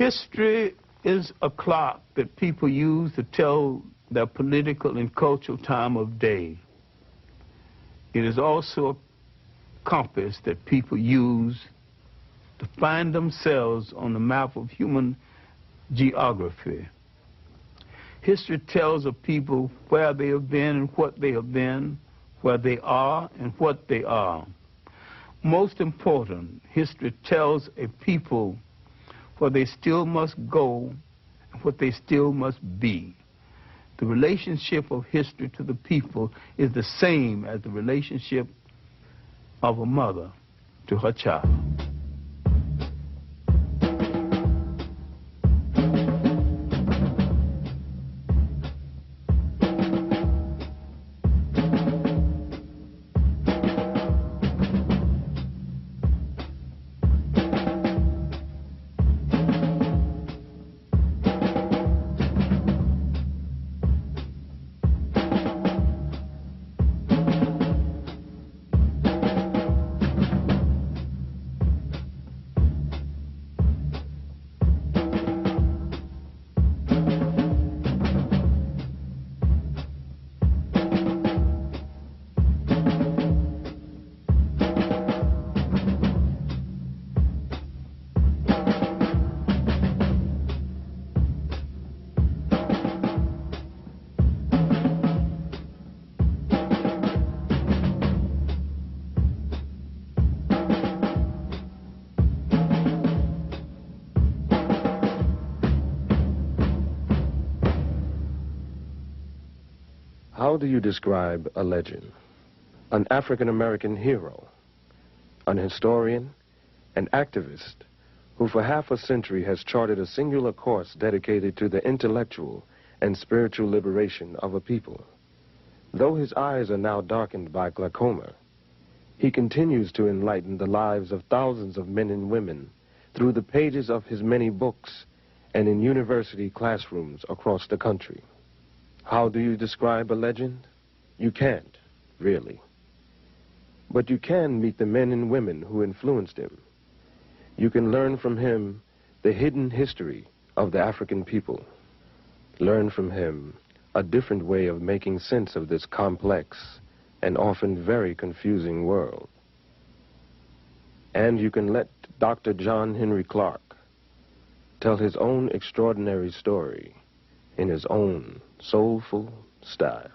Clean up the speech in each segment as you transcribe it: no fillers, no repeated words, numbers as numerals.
History is a clock that people use to tell their political and cultural time of day. It is also a compass that people use to find themselves on the map of human geography. History tells of people where they have been and what they have been, where they are and what they are. Most important, history tells a people where they still must go and what they still must be. The relationship of history to the people is the same as the relationship of a mother to her child. How do you describe a legend? An African-American hero, an historian, an activist who for half a century has charted a singular course dedicated to the intellectual and spiritual liberation of a people. Though his eyes are now darkened by glaucoma, he continues to enlighten the lives of thousands of men and women through the pages of his many books and in university classrooms across the country. How do you describe a legend? You can't, really. But you can meet the men and women who influenced him. You can learn from him the hidden history of the African people. Learn from him a different way of making sense of this complex and often very confusing world. And you can let Dr. John Henrik Clarke tell his own extraordinary story in his own soulful style.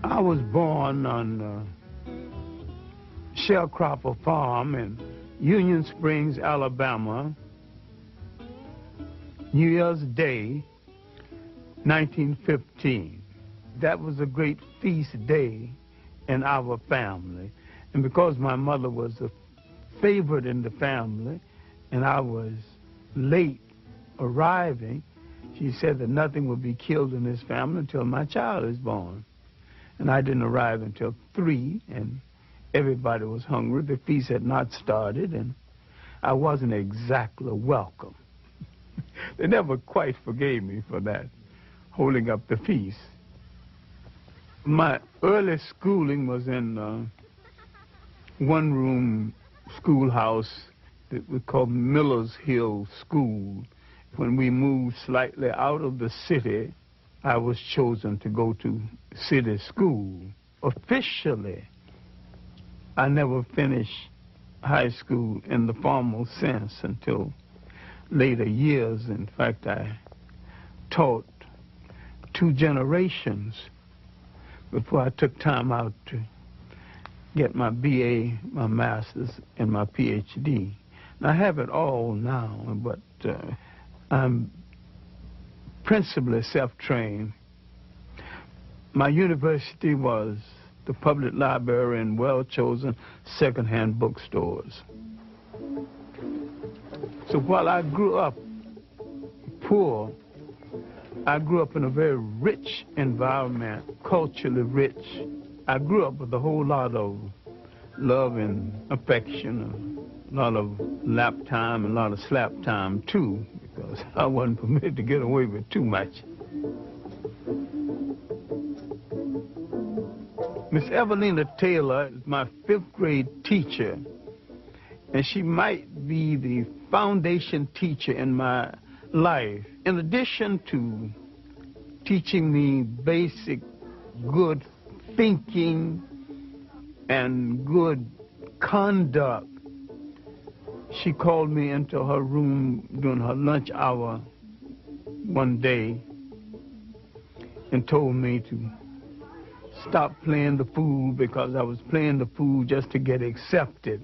I was born on Sharecropper Farm in Union Springs, Alabama, New Year's Day, 1915. That was a great feast day in our family. And because my mother was a favorite in the family and I was late arriving, she said that nothing would be killed in this family until my child is born. And I didn't arrive until 3, and everybody was hungry. The feast had not started, and I wasn't exactly welcome. They never quite forgave me for that, holding up the feast. My early schooling was in one-room schoolhouse that we called Miller's Hill School. When we moved slightly out of the city, I was chosen to go to city school. Officially, I never finished high school in the formal sense until later years. In fact, I taught 2 generations before I took time out to get my BA, my master's, and my PhD. And I have it all now, but I'm principally self-trained. My university was the public library and well-chosen second-hand bookstores. So while I grew up poor, I grew up in a very rich environment, culturally rich. I grew up with a whole lot of love and affection, a lot of lap time and a lot of slap time too, because I wasn't permitted to get away with too much. Miss Evelina Taylor is my 5th grade teacher, and she might be the foundation teacher in my life. In addition to teaching me basic good thinking and good conduct, she called me into her room during her lunch hour one day and told me to stop playing the fool because I was playing the fool just to get accepted.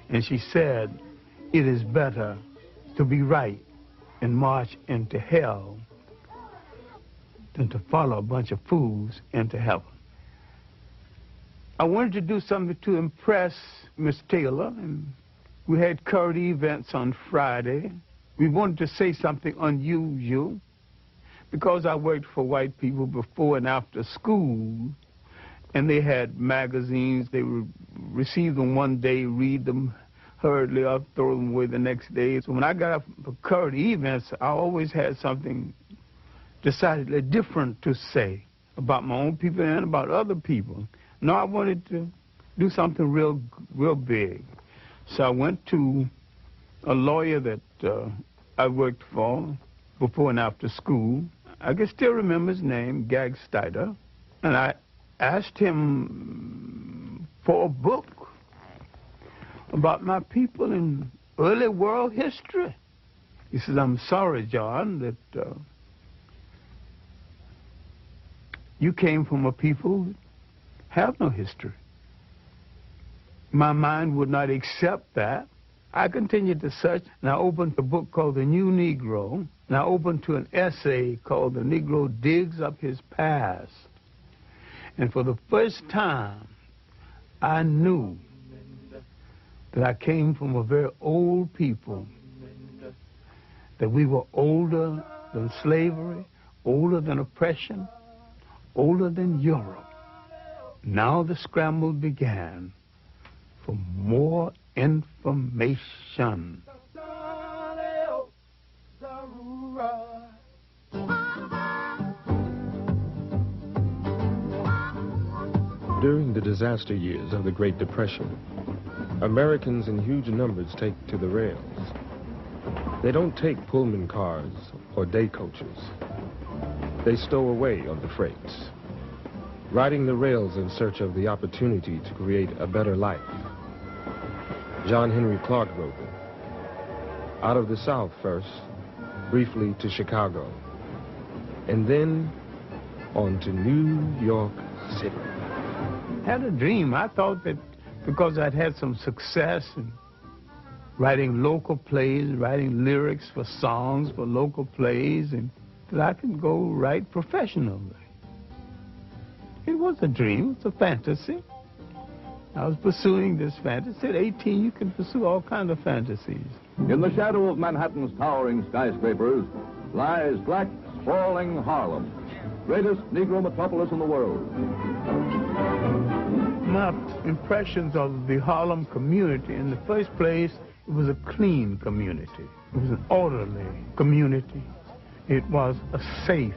And she said, it is better to be right and march into hell than to follow a bunch of fools into heaven. I wanted to do something to impress Miss Taylor, and we had current events on Friday. We wanted to say something unusual because I worked for white people before and after school, and they had magazines. They would receive them one day, read them hurriedly up, throw them away the next day. So when I got up for current events, I always had something decidedly different to say about my own people and about other people. No, I wanted to do something real big. So I went to a lawyer that I worked for before and after school. I can still remember his name, Gag Steiner, and I asked him for a book about my people in early world history. He says, I'm sorry, John, that you came from a people that have no history. My mind would not accept that. I continued to search, and I opened a book called The New Negro, and I opened to an essay called The Negro Digs Up His Past. And for the first time, I knew that I came from a very old people, that we were older than slavery, older than oppression, older than Europe. Now the scramble began for more information. During the disaster years of the Great Depression, Americans in huge numbers take to the rails. They don't take Pullman cars or day coaches. They stow away on the freights, riding the rails in search of the opportunity to create a better life. John Henrik Clark wrote them. Out of the South first, briefly to Chicago, and then on to New York City. I had a dream. I thought that because I'd had some success in writing local plays, writing lyrics for songs for local plays, and that I could go write professionally. It was a dream. It's a fantasy. I was pursuing this fantasy. At 18, you can pursue all kinds of fantasies. In the shadow of Manhattan's towering skyscrapers lies black, sprawling Harlem, greatest Negro metropolis in the world. My impressions of the Harlem community, in the first place, it was a clean community. It was an orderly community. It was a safe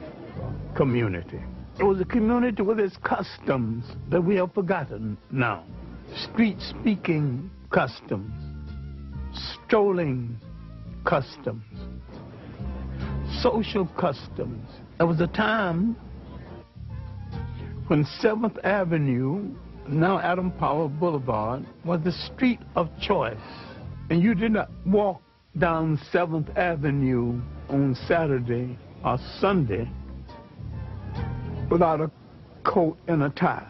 community. It was a community with its customs that we have forgotten now. Street-speaking customs, strolling customs, social customs. There was a time when 7th Avenue, now Adam Powell Boulevard, was the street of choice. And you did not walk down 7th Avenue on Saturday or Sunday without a coat and a tie.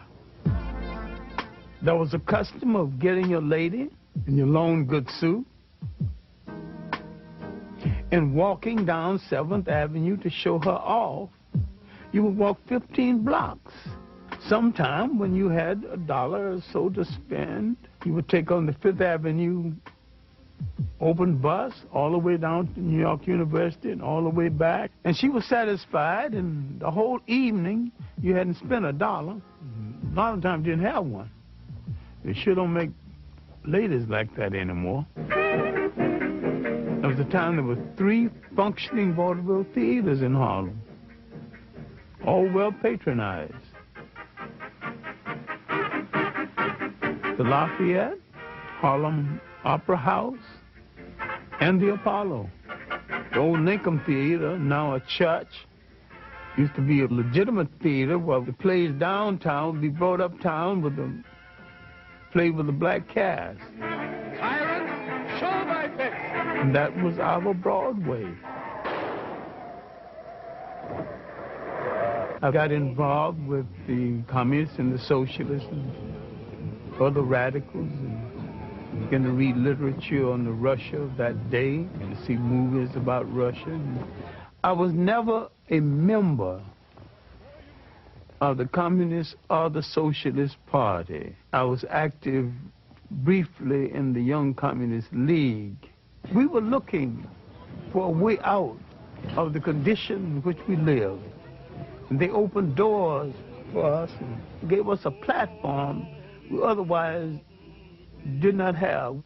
There was a custom of getting your lady in your long good suit and walking down 7th Avenue to show her off. You would walk 15 blocks. Sometime when you had $1 or so to spend, you would take on the 5th Avenue open bus all the way down to New York University and all the way back. And she was satisfied, and the whole evening you hadn't spent $1. A lot of times you didn't have one. They sure don't make ladies like that anymore. There was a time there were 3 functioning vaudeville theaters in Harlem, all well patronized. The Lafayette, Harlem Opera House, and the Apollo. The old Lincoln Theater, now a church, used to be a legitimate theater where the plays downtown would be brought uptown with the play with the black cast. Tyrant, show thy face. And that was our Broadway. I got involved with the communists and the socialists and other radicals, and began to read literature on the Russia of that day and see movies about Russia. I was never a member of the Communist or the Socialist Party. I was active briefly in the Young Communist League. We were looking for a way out of the condition in which we lived. And they opened doors for us and gave us a platform we otherwise did not have.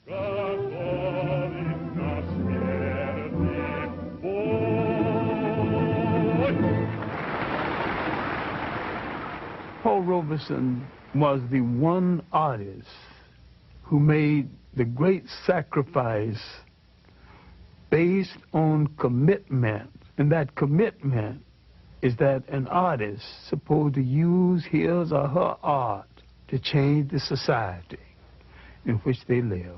Paul Robeson was the one artist who made the great sacrifice based on commitment. And that commitment is that an artist is supposed to use his or her art to change the society in which they live.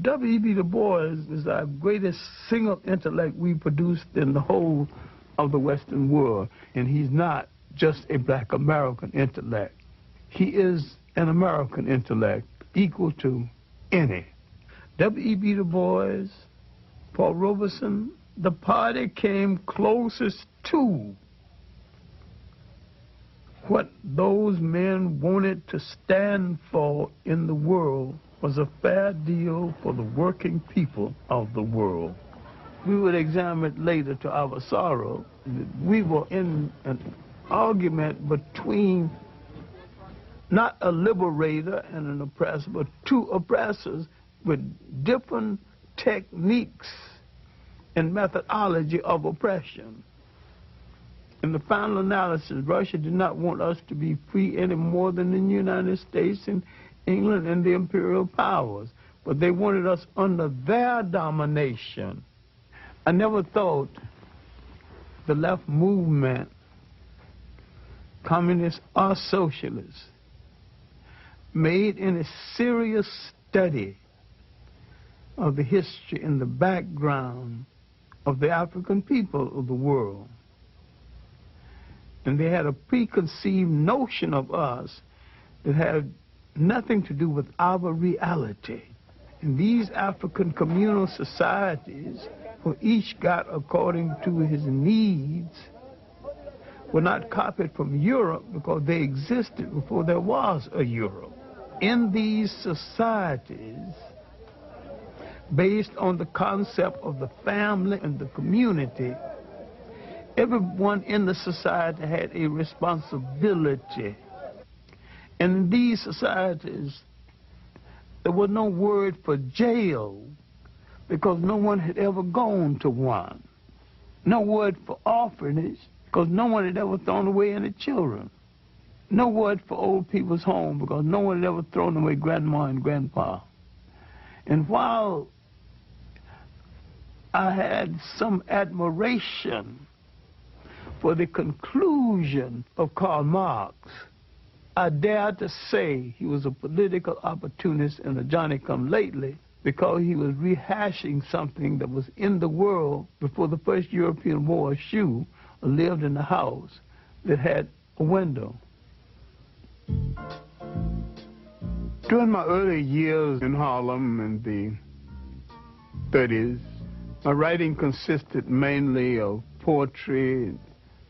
W.E.B. Du Bois is our greatest single intellect we produced in the whole of the Western world. And he's not just a black American intellect. He is an American intellect equal to any. W.E.B. Du Bois, Paul Robeson, the party came closest to what those men wanted to stand for in the world was a fair deal for the working people of the world. We would examine it later to our sorrow. We were in an argument between not a liberator and an oppressor, but 2 oppressors with different techniques and methodology of oppression. In the final analysis, Russia did not want us to be free any more than the United States and England and the imperial powers, but they wanted us under their domination. I never thought the left movement, communists or socialists, made any serious study of the history and the background of the African people of the world. And they had a preconceived notion of us that had nothing to do with our reality. And these African communal societies, where each got according to his needs, were not copied from Europe because they existed before there was a Europe. In these societies, based on the concept of the family and the community, everyone in the society had a responsibility. And in these societies, there was no word for jail because no one had ever gone to one. No word for orphanage because no one had ever thrown away any children. No word for old people's home because no one had ever thrown away grandma and grandpa. And while I had some admiration for the conclusion of Karl Marx, I dare to say he was a political opportunist and a Johnny-come-lately because he was rehashing something that was in the world before the first European wore a shoe or lived in a house that had a window. During my early years in Harlem in the 30s, my writing consisted mainly of poetry,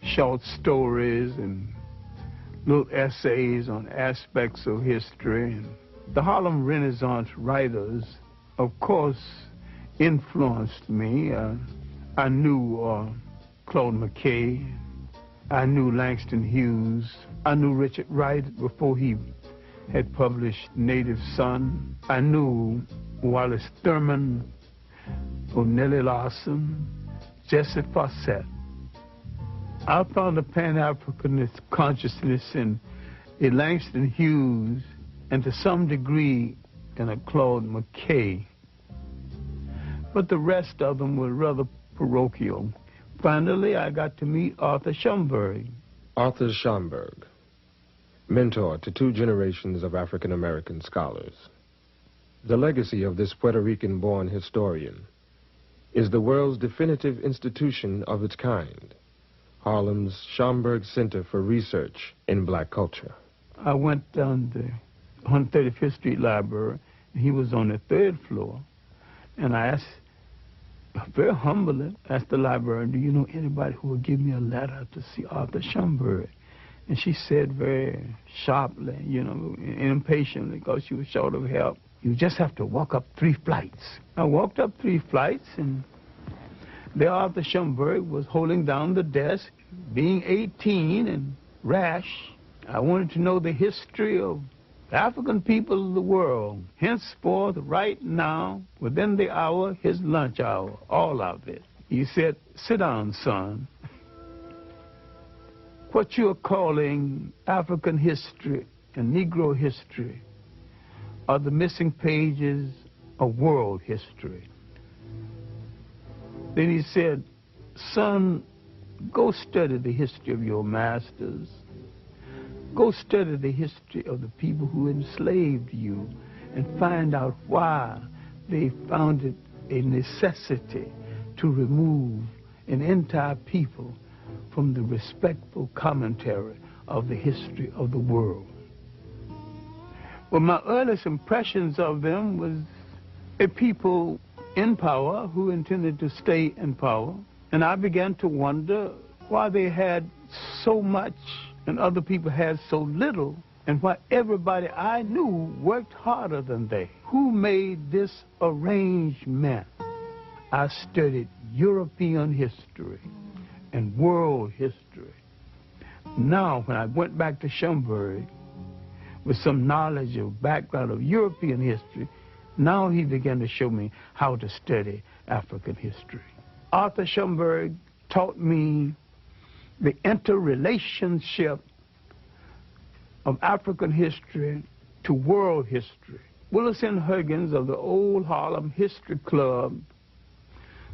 short stories, and little essays on aspects of history. The Harlem Renaissance writers, of course, influenced me. I knew Claude McKay. I knew Langston Hughes. I knew Richard Wright before he had published Native Son. I knew Wallace Thurman, Nellie Larson, Jesse Fawcett. I found a Pan-Africanist consciousness in a Langston Hughes and to some degree in a Claude McKay. But the rest of them were rather parochial. Finally, I got to meet Arthur Schomburg. Arthur Schomburg, mentor to 2 generations of African-American scholars. The legacy of this Puerto Rican-born historian is the world's definitive institution of its kind, Harlem's Schomburg Center for Research in Black Culture. I went down the 135th Street Library, and he was on the 3rd floor, and I asked, very humbly, asked the librarian, do you know anybody who would give me a letter to see Arthur Schomburg? And she said very sharply, you know, and impatiently, because she was short of help, you just have to walk up 3 flights. I walked up 3 flights, and there Arthur Schomburg was holding down the desk, being 18 and rash. I wanted to know the history of African people of the world, henceforth, right now, within the hour, his lunch hour, all of it. He said, sit down, son. What you're calling African history and Negro history are the missing pages of world history. Then he said, son, go study the history of your masters. Go study the history of the people who enslaved you and find out why they found it a necessity to remove an entire people from the respectful commentary of the history of the world. Well, my earliest impressions of them was a people in power who intended to stay in power. And I began to wonder why they had so much and other people had so little, and why everybody I knew worked harder than they. Who made this arrangement? I studied European history and world history. Now, when I went back to Schomburg with some knowledge of background of European history, now he began to show me how to study African history. Arthur Schomburg taught me the interrelationship of African history to world history. Willis N. Huggins of the Old Harlem History Club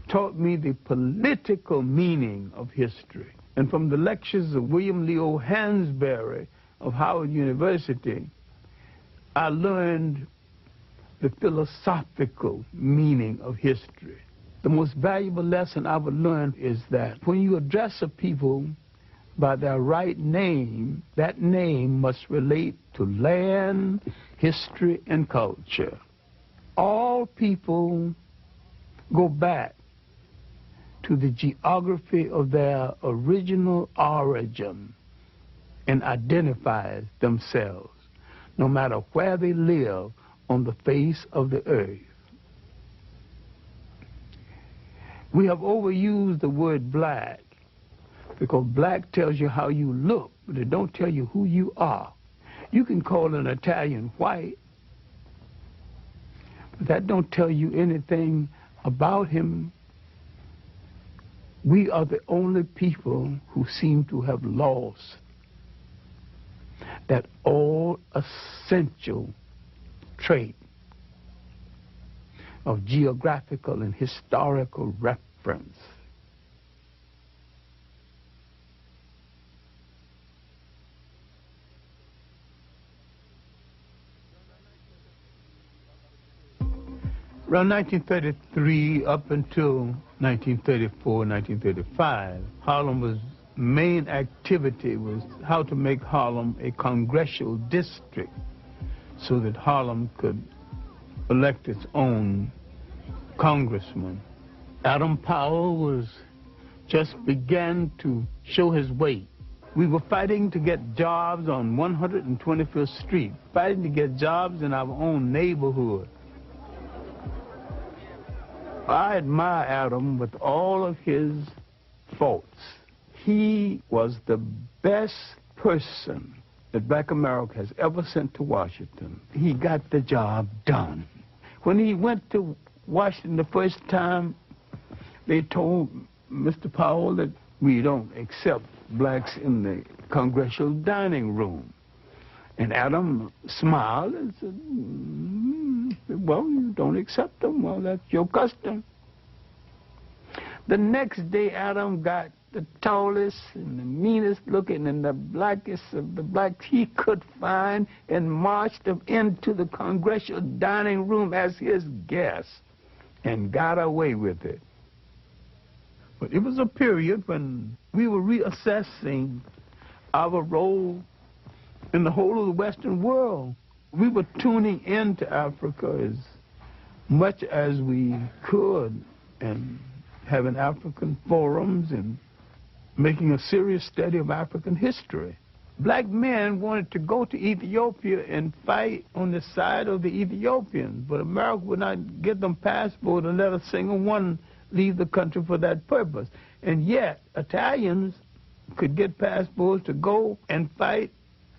taught me the political meaning of history. And from the lectures of William Leo Hansberry of Howard University, I learned the philosophical meaning of history. The most valuable lesson I would learn is that when you address a people by their right name, that name must relate to land, history, and culture. All people go back to the geography of their original origin and identify themselves, no matter where they live on the face of the earth. We have overused the word black because black tells you how you look, but it don't tell you who you are. You can call an Italian white, but that don't tell you anything about him. We are the only people who seem to have lost that all essential trait of geographical and historical reference. Around 1933 up until 1934, 1935, Harlem's main activity was how to make Harlem a congressional district so that Harlem could elect its own congressman. Adam Powell was just began to show his weight. We were fighting to get jobs on 125th Street, fighting to get jobs in our own neighborhood. I admire Adam with all of his faults. He was the best person that Black America has ever sent to Washington. He got the job done. When he went to Washington the first time, they told Mr. Powell that we don't accept blacks in the congressional dining room. And Adam smiled and said, well, you don't accept them. Well, that's your custom. The next day, Adam got the tallest and the meanest looking and the blackest of the blacks he could find and marched them into the congressional dining room as his guest and got away with it. But it was a period when we were reassessing our role in the whole of the Western world. We were tuning into Africa as much as we could and having African forums and making a serious study of African history. Black men wanted to go to Ethiopia and fight on the side of the Ethiopians, but America would not give them passports and let a single one leave the country for that purpose. And yet, Italians could get passports to go and fight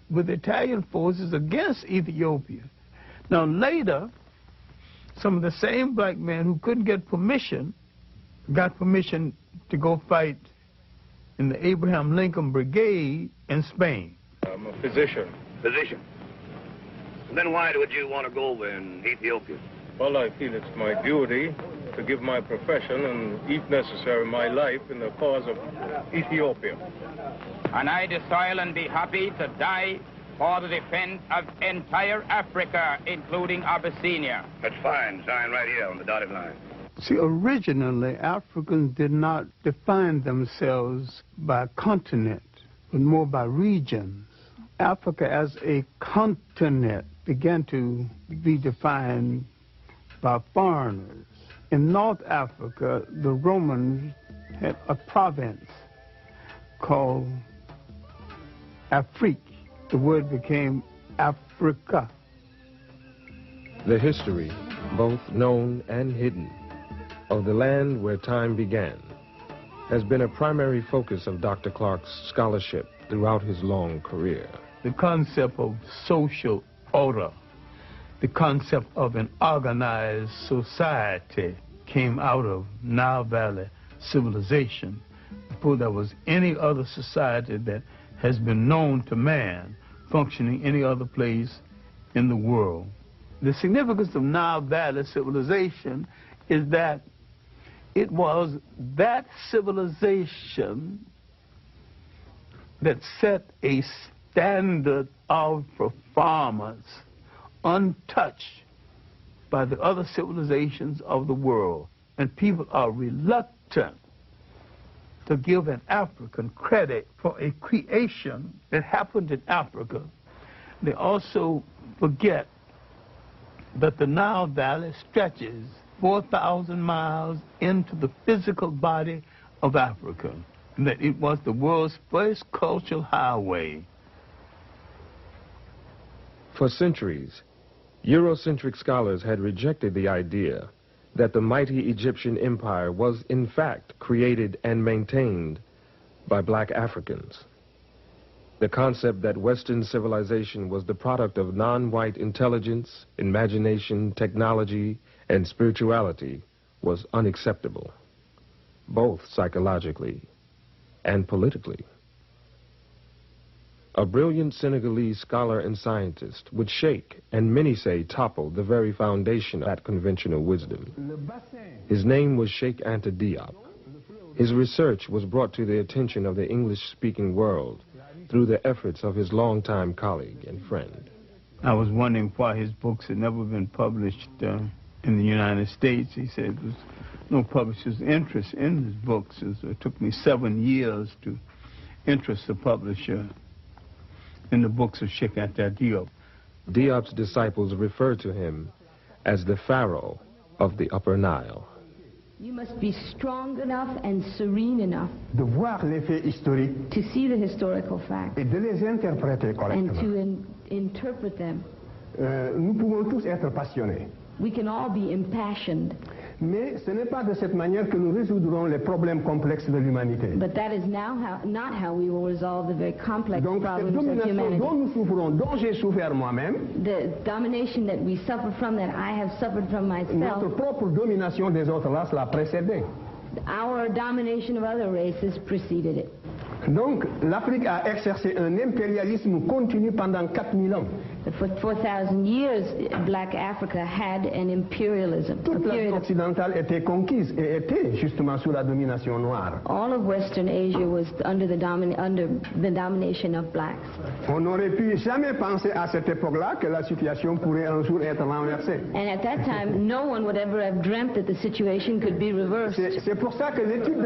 with Italian forces against Ethiopia. Now later, some of the same black men who couldn't get permission got permission to go fight in the Abraham Lincoln Brigade in Spain. I'm a physician. Physician? And then why would you want to go over in Ethiopia? Well, I feel it's my duty to give my profession and, if necessary, my life in the cause of Ethiopia. And I desire and be happy to die for the defense of entire Africa, including Abyssinia. That's fine. Sign right here on the dotted line. See, originally, Africans did not define themselves by continent, but more by regions. Africa as a continent began to be defined by foreigners. In North Africa, the Romans had a province called Afrique. The word became Africa. The history, both known and hidden, of the land where time began has been a primary focus of Dr. Clarke's scholarship throughout his long career. The concept of social order, the concept of an organized society came out of Nile Valley civilization before there was any other society that has been known to man functioning any other place in the world. The significance of Nile Valley civilization is that it was that civilization that set a standard of performance untouched by the other civilizations of the world. And people are reluctant to give an African credit for a creation that happened in Africa. They also forget that the Nile Valley stretches 4,000 miles into the physical body of Africa, and that it was the world's first cultural highway. For centuries, Eurocentric scholars had rejected the idea that the mighty Egyptian empire was in fact created and maintained by black Africans. The concept that Western civilization was the product of non-white intelligence, imagination, technology, and spirituality was unacceptable, both psychologically and politically. A brilliant Senegalese scholar and scientist would shake, and many say topple, the very foundation of that conventional wisdom. His name was Sheikh Anta Diop. His research was brought to the attention of the English-speaking world through the efforts of his longtime colleague and friend. I was wondering why his books had never been published in the United States. He said there was no publisher's interest in his books. So it took me 7 years to interest the publisher in the books of Sheikh Anta Diop. Diop's disciples refer to him as the Pharaoh of the Upper Nile. You must be strong enough and serene enough de voir les faits historiques to see the historical facts et de les interpréter and correctement. to interpret them. Nous pouvons tous être passionnés. We can all be impassioned. Mais ce n'est pas de cette manière que nous résoudrons les problèmes complexes de l'humanité. But that is not how we will resolve the very complex Donc cette problems of domination humanity. dont nous souffrons, dont j'ai souffert moi-même, The domination that we suffer from, that I have suffered from notre myself, propre domination des autres races l'a précédé. our domination of other races preceded it. Donc l'Afrique a exercé un impérialisme continu pendant 4000 ans. For 4,000 years, Black Africa had an imperialism. Toute l'Afrique occidentale était conquise et était justement sous la domination noire. All of Western Asia was under the domination of blacks. On n'aurait pu jamais penser à cette époque-là que la situation pourrait un jour être renversée. And at that time, no one would ever have dreamt that the situation could be reversed. C'est pour ça que l'étude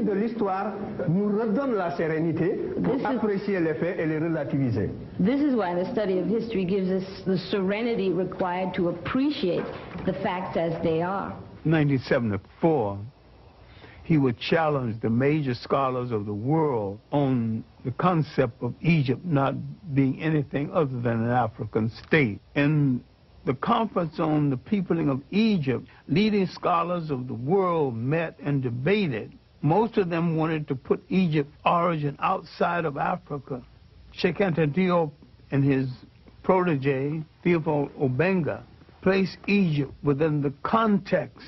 de l'histoire nous redonne la sérénité pour apprécier les faits et les relativiser. This is why the study of history gives us the serenity required to appreciate the facts as they are. In 1974, he would challenge the major scholars of the world on the concept of Egypt not being anything other than an African state. In the conference on the peopling of Egypt, leading scholars of the world met and debated. Most of them wanted to put Egypt's origin outside of Africa. Sheikh Anta Diop and his protege, Theophile Obenga, placed Egypt within the context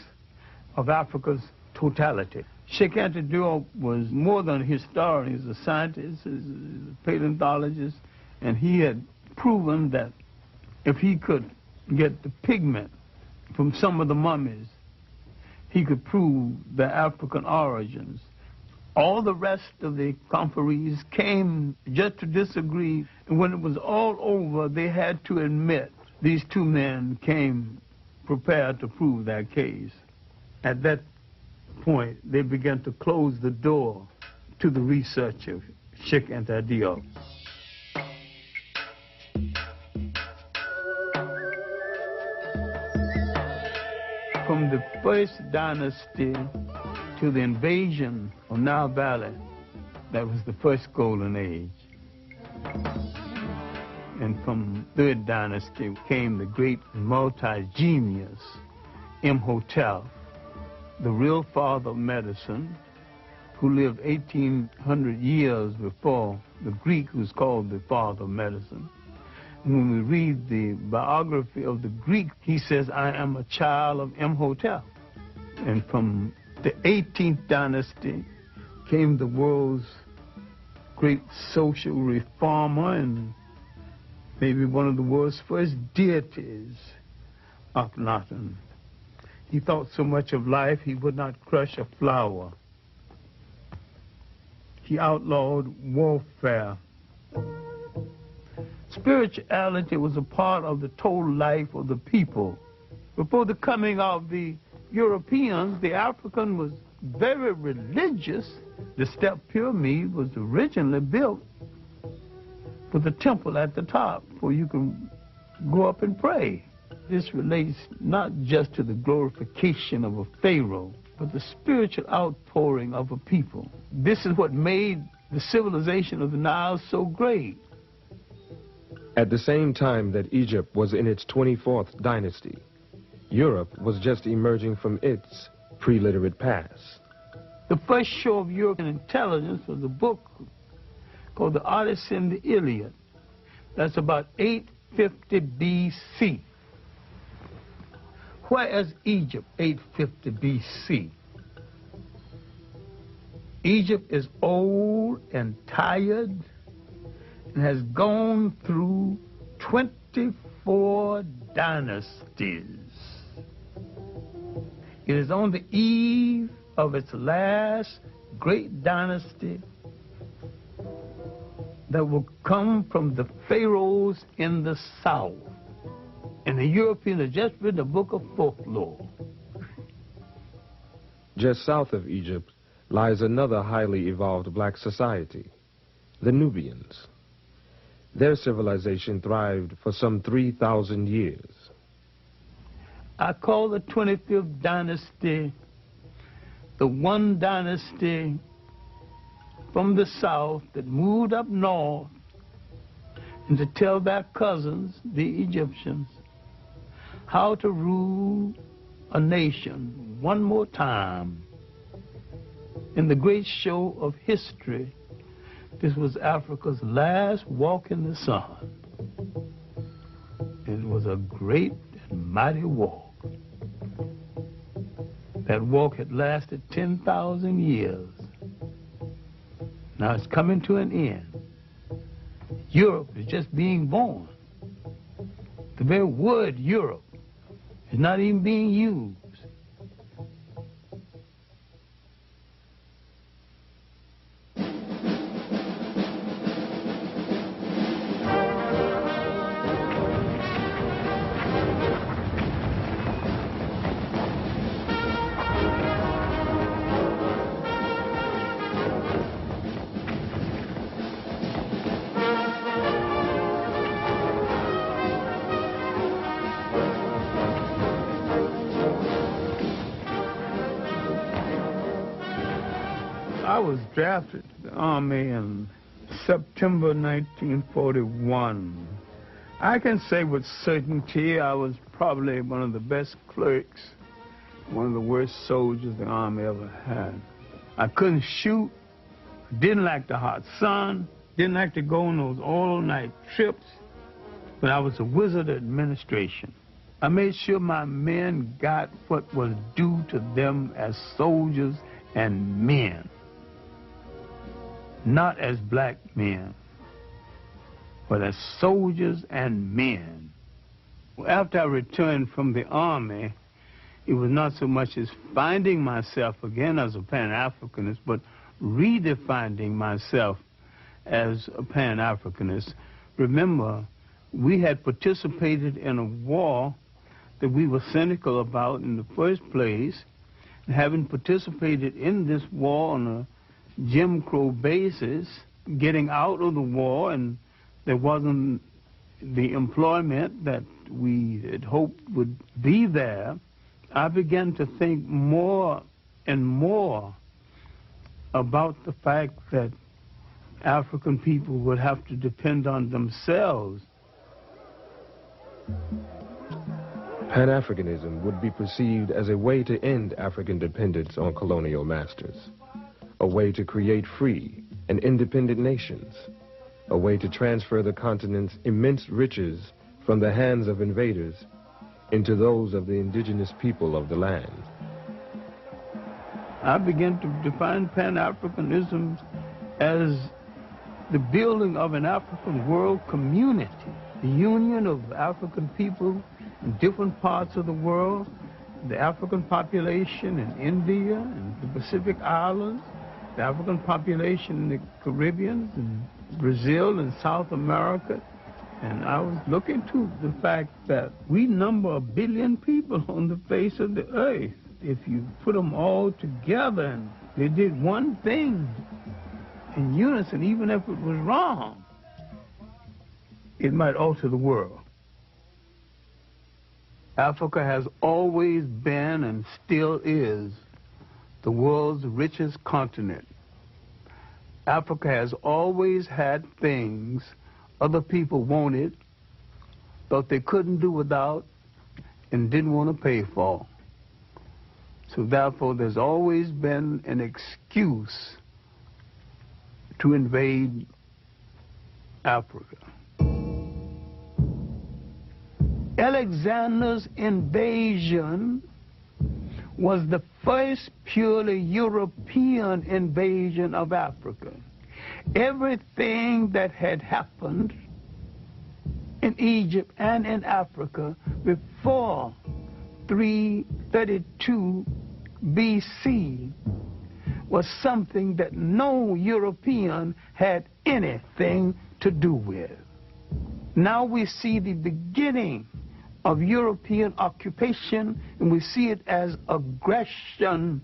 of Africa's totality. Sheikh Anta Diop was more than a historian. He was a scientist, he was a paleontologist, and he had proven that if he could get the pigment from some of the mummies, he could prove their African origins. All the rest of the conferees came just to disagree, and when it was all over, they had to admit these two men came prepared to prove their case. At that point, they began to close the door to the research of Sheikh Anta Diop. From the first dynasty to the invasion of Nile Valley, that was the first golden age. And from third dynasty came the great multi-genius Imhotep, the real father of medicine, who lived 1,800 years before the Greek, who's called the father of medicine. When we read the biography of the Greek, he says, I am a child of Imhotep. And from the 18th dynasty came the world's great social reformer and maybe one of the world's first deities, Akhenaten. He thought so much of life he would not crush a flower. He outlawed warfare. Spirituality was a part of the total life of the people. Before the coming of the Europeans, the African was very religious. The step pyramid was originally built with a temple at the top where you can go up and pray. This relates not just to the glorification of a pharaoh, but the spiritual outpouring of a people. This is what made the civilization of the Nile so great. At the same time that Egypt was in its 24th dynasty, Europe was just emerging from its pre-literate past. The first show of European intelligence was a book called The Odyssey and the Iliad. That's about 850 B.C. Where is Egypt 850 B.C.? Egypt is old and tired and has gone through 24 dynasties. It is on the eve of its last great dynasty that will come from the pharaohs in the south. And the Europeans have just read the book of folklore. Just south of Egypt lies another highly evolved black society, the Nubians. Their civilization thrived for some 3,000 years. I call the 25th dynasty the one dynasty from the south that moved up north and to tell their cousins, the Egyptians, how to rule a nation one more time. In the great show of history, this was Africa's last walk in the sun. It was a great and mighty walk. That walk had lasted 10,000 years. Now it's coming to an end. Europe is just being born. The very word Europe is not even being used. I was drafted to the Army in September 1941. I can say with certainty I was probably one of the best clerks, one of the worst soldiers the Army ever had. I couldn't shoot, didn't like the hot sun, didn't like to go on those all-night trips, but I was a wizard at administration. I made sure my men got what was due to them as soldiers and men. Not as black men, but as soldiers and men. After I returned from the Army, it was not so much as finding myself again as a Pan-Africanist, but redefining myself as a Pan-Africanist. Remember, we had participated in a war that we were cynical about in the first place, and having participated in this war on a Jim Crow basis, getting out of the war, and there wasn't the employment that we had hoped would be there, I began to think more and more about the fact that African people would have to depend on themselves. Pan-Africanism would be perceived as a way to end African dependence on colonial masters, a way to create free and independent nations, a way to transfer the continent's immense riches from the hands of invaders into those of the indigenous people of the land. I began to define Pan-Africanism as the building of an African world community, the union of African people in different parts of the world, the African population in India and the Pacific Islands, the African population in the Caribbean, and Brazil and South America. And I was looking to the fact that we number 1 billion people on the face of the earth. If you put them all together and they did one thing in unison, even if it was wrong, it might alter the world. Africa has always been and still is the world's richest continent. Africa has always had things other people wanted, thought they couldn't do without, and didn't want to pay for. So therefore, there's always been an excuse to invade Africa. Alexander's invasion was the first purely European invasion of Africa. Everything that had happened in Egypt and in Africa before 332 BC was something that no European had anything to do with. Now we see the beginning of European occupation, and we see it as aggression,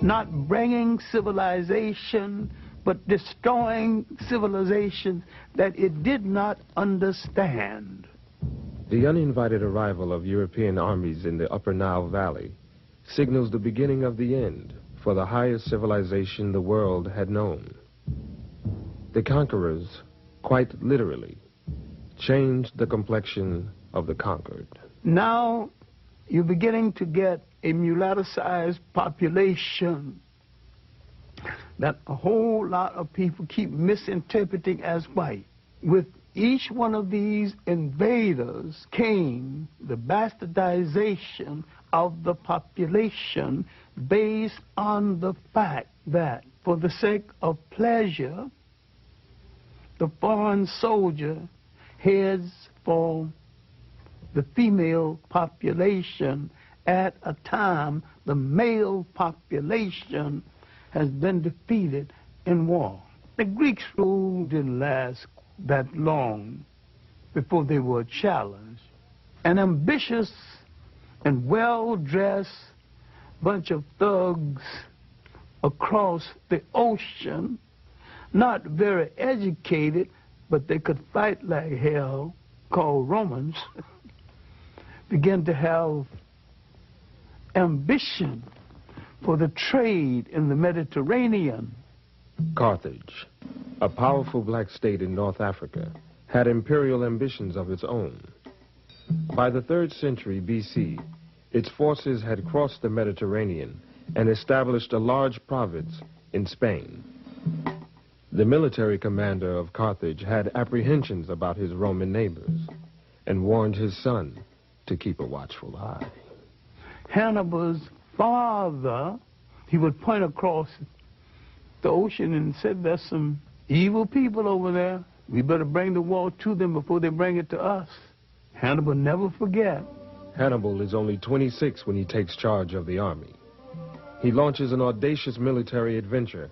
not bringing civilization, but destroying civilization that it did not understand. The uninvited arrival of European armies in the Upper Nile Valley signals the beginning of the end for the highest civilization the world had known. The conquerors, quite literally, changed the complexion of the conquered. Now you're beginning to get a mulatto-sized population that a whole lot of people keep misinterpreting as white. With each one of these invaders came the bastardization of the population based on the fact that for the sake of pleasure, the foreign soldier heads for the female population at a time the male population has been defeated in war. The Greeks' rule didn't last that long before they were challenged. An ambitious and well-dressed bunch of thugs across the ocean, not very educated, but they could fight like hell, called Romans, began to have ambition for the trade in the Mediterranean. Carthage, a powerful black state in North Africa, had imperial ambitions of its own. By the 3rd century BC, its forces had crossed the Mediterranean and established a large province in Spain. The military commander of Carthage had apprehensions about his Roman neighbors and warned his son to keep a watchful eye. Hannibal's father, he would point across the ocean and said, there's some evil people over there. We better bring the war to them before they bring it to us. Hannibal never forget. Hannibal is only 26 when he takes charge of the army. He launches an audacious military adventure,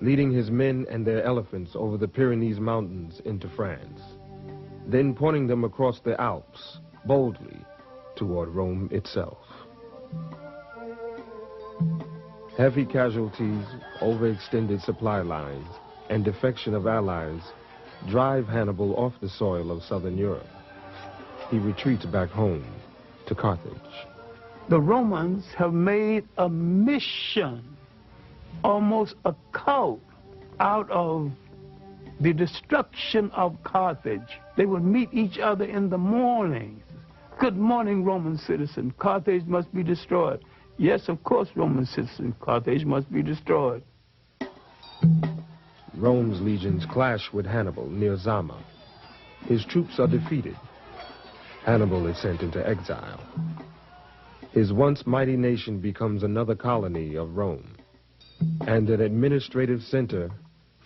leading his men and their elephants over the Pyrenees Mountains into France, then pointing them across the Alps boldly toward Rome itself. Heavy casualties, overextended supply lines, and defection of allies drive Hannibal off the soil of southern Europe. He retreats back home to Carthage. The Romans have made a mission, almost a cult, out of the destruction of Carthage. They would meet each other in the mornings. Good morning, Roman citizen. Carthage must be destroyed. Yes, of course, Roman citizen. Carthage must be destroyed. Rome's legions clash with Hannibal near Zama. His troops are defeated. Hannibal is sent into exile. His once mighty nation becomes another colony of Rome and an administrative center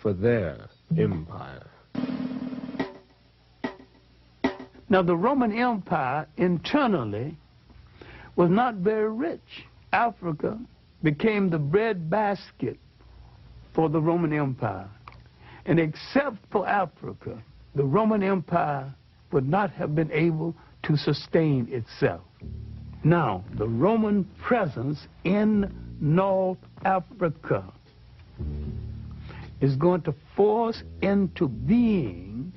for their empire. Now, the Roman Empire internally was not very rich. Africa became the breadbasket for the Roman Empire. And except for Africa, the Roman Empire would not have been able to sustain itself. Now, the Roman presence in North Africa is going to force into being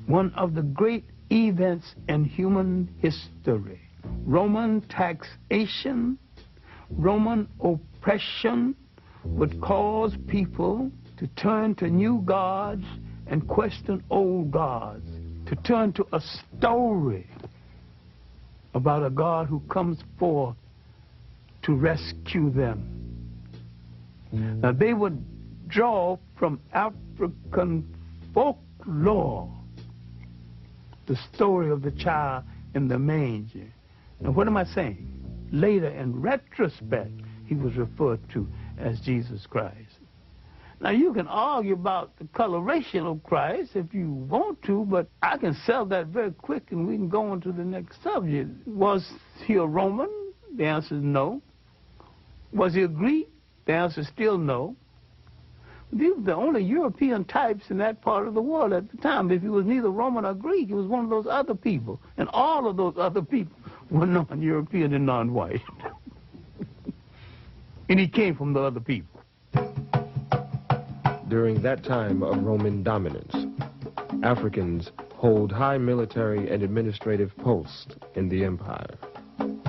one of the great events in human history. Roman taxation, Roman oppression would cause people to turn to new gods and question old gods, to turn to a story about a God who comes forth to rescue them. Now, they would draw from African folklore the story of the child in the manger. Now, what am I saying? Later, in retrospect, he was referred to as Jesus Christ. Now, you can argue about the coloration of Christ if you want to, but I can sell that very quick and we can go on to the next subject. Was he a Roman? The answer is no. Was he a Greek? The answer is still no. These were the only European types in that part of the world at the time. If he was neither Roman or Greek, he was one of those other people. And all of those other people were non-European and non-white. And he came from the other people. During that time of Roman dominance, Africans hold high military and administrative posts in the empire.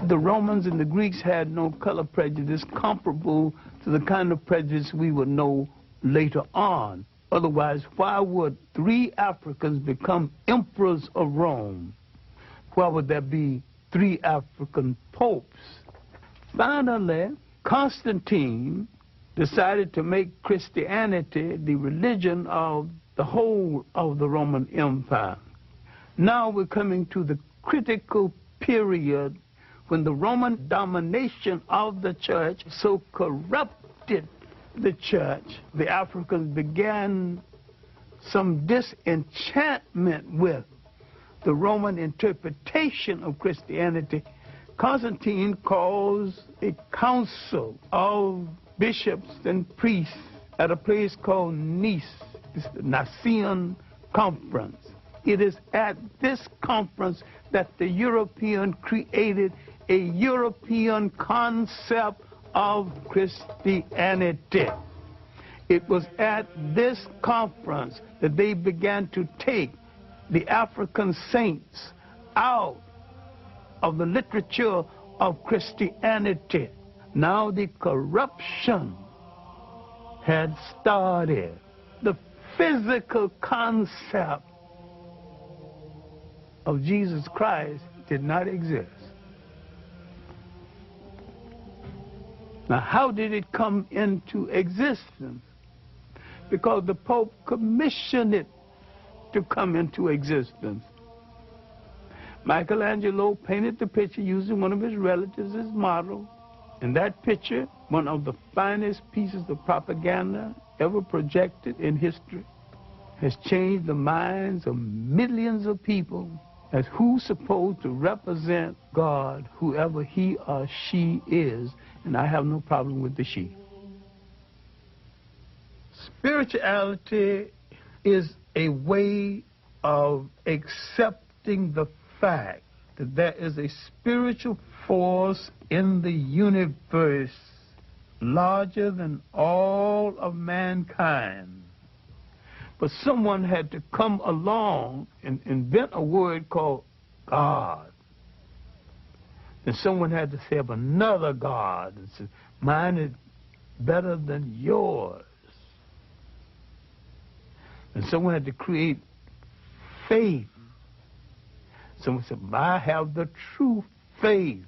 The Romans and the Greeks had no color prejudice comparable to the kind of prejudice we would know later on. Otherwise, why would 3 Africans become emperors of Rome? Why would there be 3 African popes. Finally, Constantine decided to make Christianity the religion of the whole of the Roman Empire. Now we're coming to the critical period when the Roman domination of the church so corrupted the church. The Africans began some disenchantment with the Roman interpretation of Christianity. Constantine calls a council of bishops and priests at a place called Nice. It's the Nicene Conference. It is at this conference that the European created a European concept of Christianity. It was at this conference that they began to take the African saints out of the literature of Christianity. Now the corruption had started. The physical concept of Jesus Christ did not exist. Now, how did it come into existence? Because the Pope commissioned it to come into existence. Michelangelo painted the picture using one of his relatives as model. And that picture, one of the finest pieces of propaganda ever projected in history, has changed the minds of millions of people as who's supposed to represent God, whoever he or she is, and I have no problem with the she. Spirituality is a way of accepting the fact that there is a spiritual force in the universe larger than all of mankind. But someone had to come along and invent a word called God. And someone had to say of another God and say, mine is better than yours. And someone had to create faith. Someone said, I have the true faith.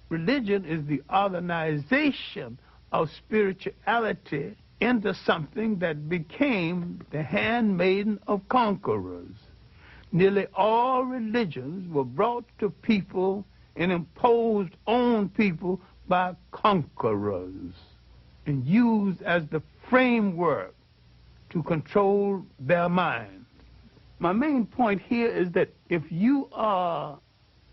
Religion is the organization of spirituality into something that became the handmaiden of conquerors. Nearly all religions were brought to people and imposed on people by conquerors and used as the framework to control their mind. My main point here is that if you are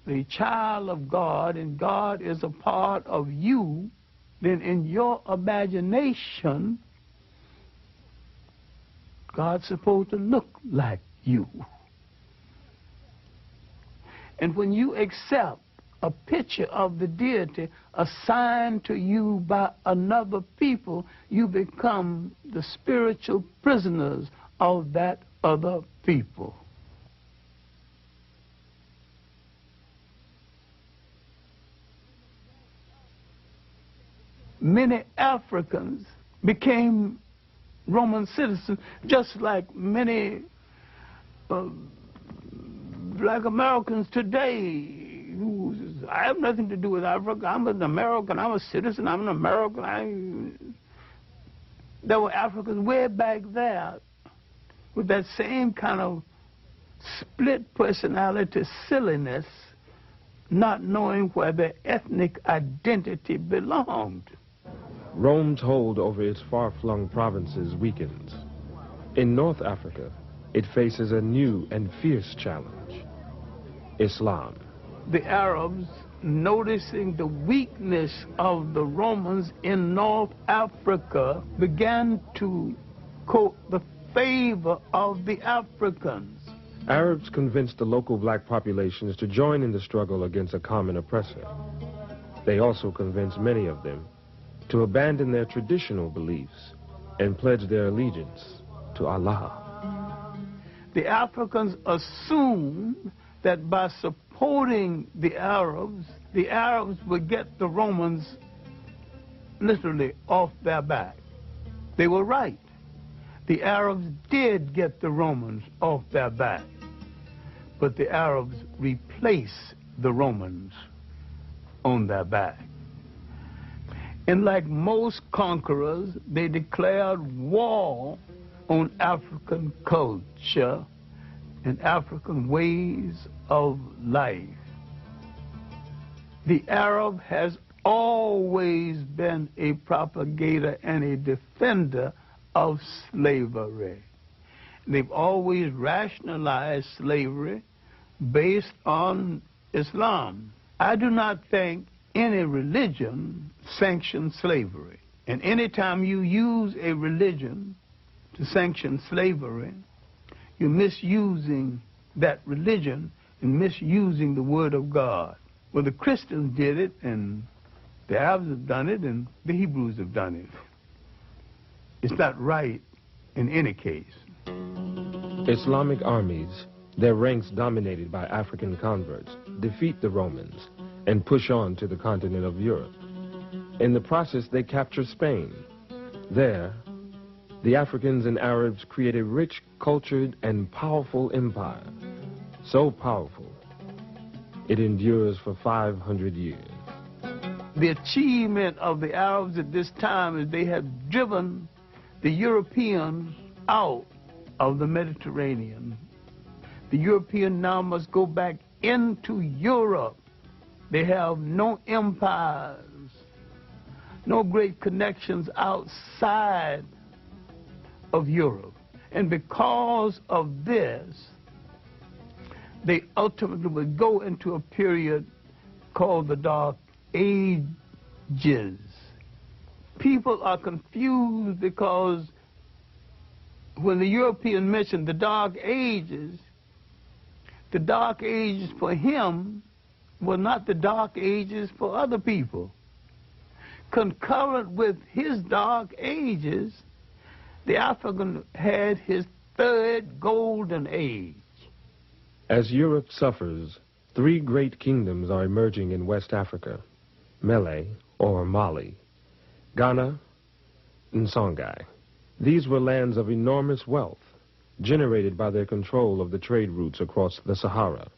the child of God and God is a part of you, then in your imagination, God's supposed to look like you. And when you accept a picture of the deity assigned to you by another people, you become the spiritual prisoners of that other people. Many Africans became Roman citizens, just like many black Americans today. I have nothing to do with Africa. I'm an American. I'm a citizen. I'm an American. There were Africans way back there with that same kind of split personality silliness, not knowing where their ethnic identity belonged. Rome's hold over its far-flung provinces weakens. In North Africa, it faces a new and fierce challenge: Islam. The Arabs, noticing the weakness of the Romans in North Africa, began to court the favor of the Africans. Arabs convinced the local black populations to join in the struggle against a common oppressor. They also convinced many of them to abandon their traditional beliefs and pledge their allegiance to Allah. The Africans assumed that by supporting the Arabs would get the Romans literally off their back. They were right. The Arabs did get the Romans off their back, but the Arabs replaced the Romans on their back. And like most conquerors, they declared war on African culture and African ways of life. The Arab has always been a propagator and a defender of slavery. They've always rationalized slavery based on Islam. I do not think any religion sanctions slavery. And anytime you use a religion to sanction slavery, you're misusing that religion and misusing the Word of God. Well, the Christians did it, and the Arabs have done it, and the Hebrews have done it. It's not right in any case. Islamic armies, their ranks dominated by African converts, defeat the Romans and push on to the continent of Europe. In the process, they capture Spain. There, the Africans and Arabs create a rich, cultured, and powerful empire. So powerful, it endures for 500 years. The achievement of the Arabs at this time is they have driven the Europeans out of the Mediterranean. The European now must go back into Europe. They have no empires, no great connections outside of Europe. And because of this, they ultimately would go into a period called the Dark Ages. People are confused because when the European mentioned the Dark Ages for him were not the Dark Ages for other people. Concurrent with his Dark Ages, the African had his third golden age. As Europe suffers, three great kingdoms are emerging in West Africa: Mele, or Mali, Ghana, and Songhai. These were lands of enormous wealth, generated by their control of the trade routes across the Sahara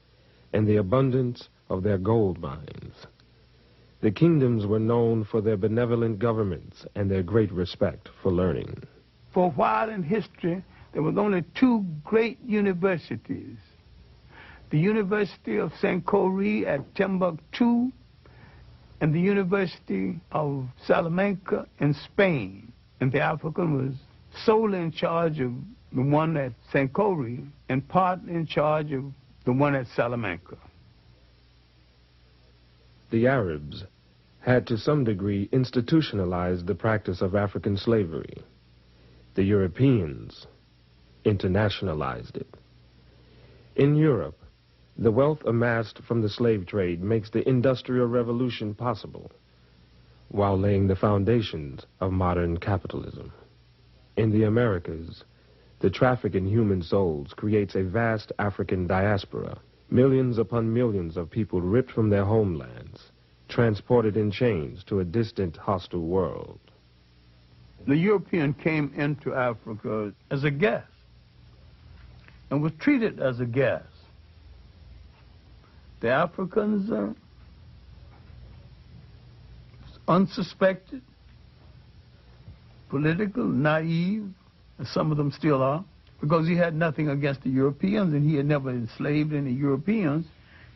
and the abundance of their gold mines. The kingdoms were known for their benevolent governments and their great respect for learning. For a while in history, there was only two great universities: the University of Sankore at Timbuktu and the University of Salamanca in Spain. And the African was solely in charge of the one at Sankore and partly in charge of the one at Salamanca. The Arabs had to some degree institutionalized the practice of African slavery. The Europeans internationalized it. In Europe, the wealth amassed from the slave trade makes the Industrial Revolution possible, while laying the foundations of modern capitalism. In the Americas, the traffic in human souls creates a vast African diaspora, millions upon millions of people ripped from their homelands, transported in chains to a distant, hostile world. The European came into Africa as a guest and was treated as a guest. The Africans are unsuspected, political, naive, as some of them still are, because he had nothing against the Europeans and he had never enslaved any Europeans.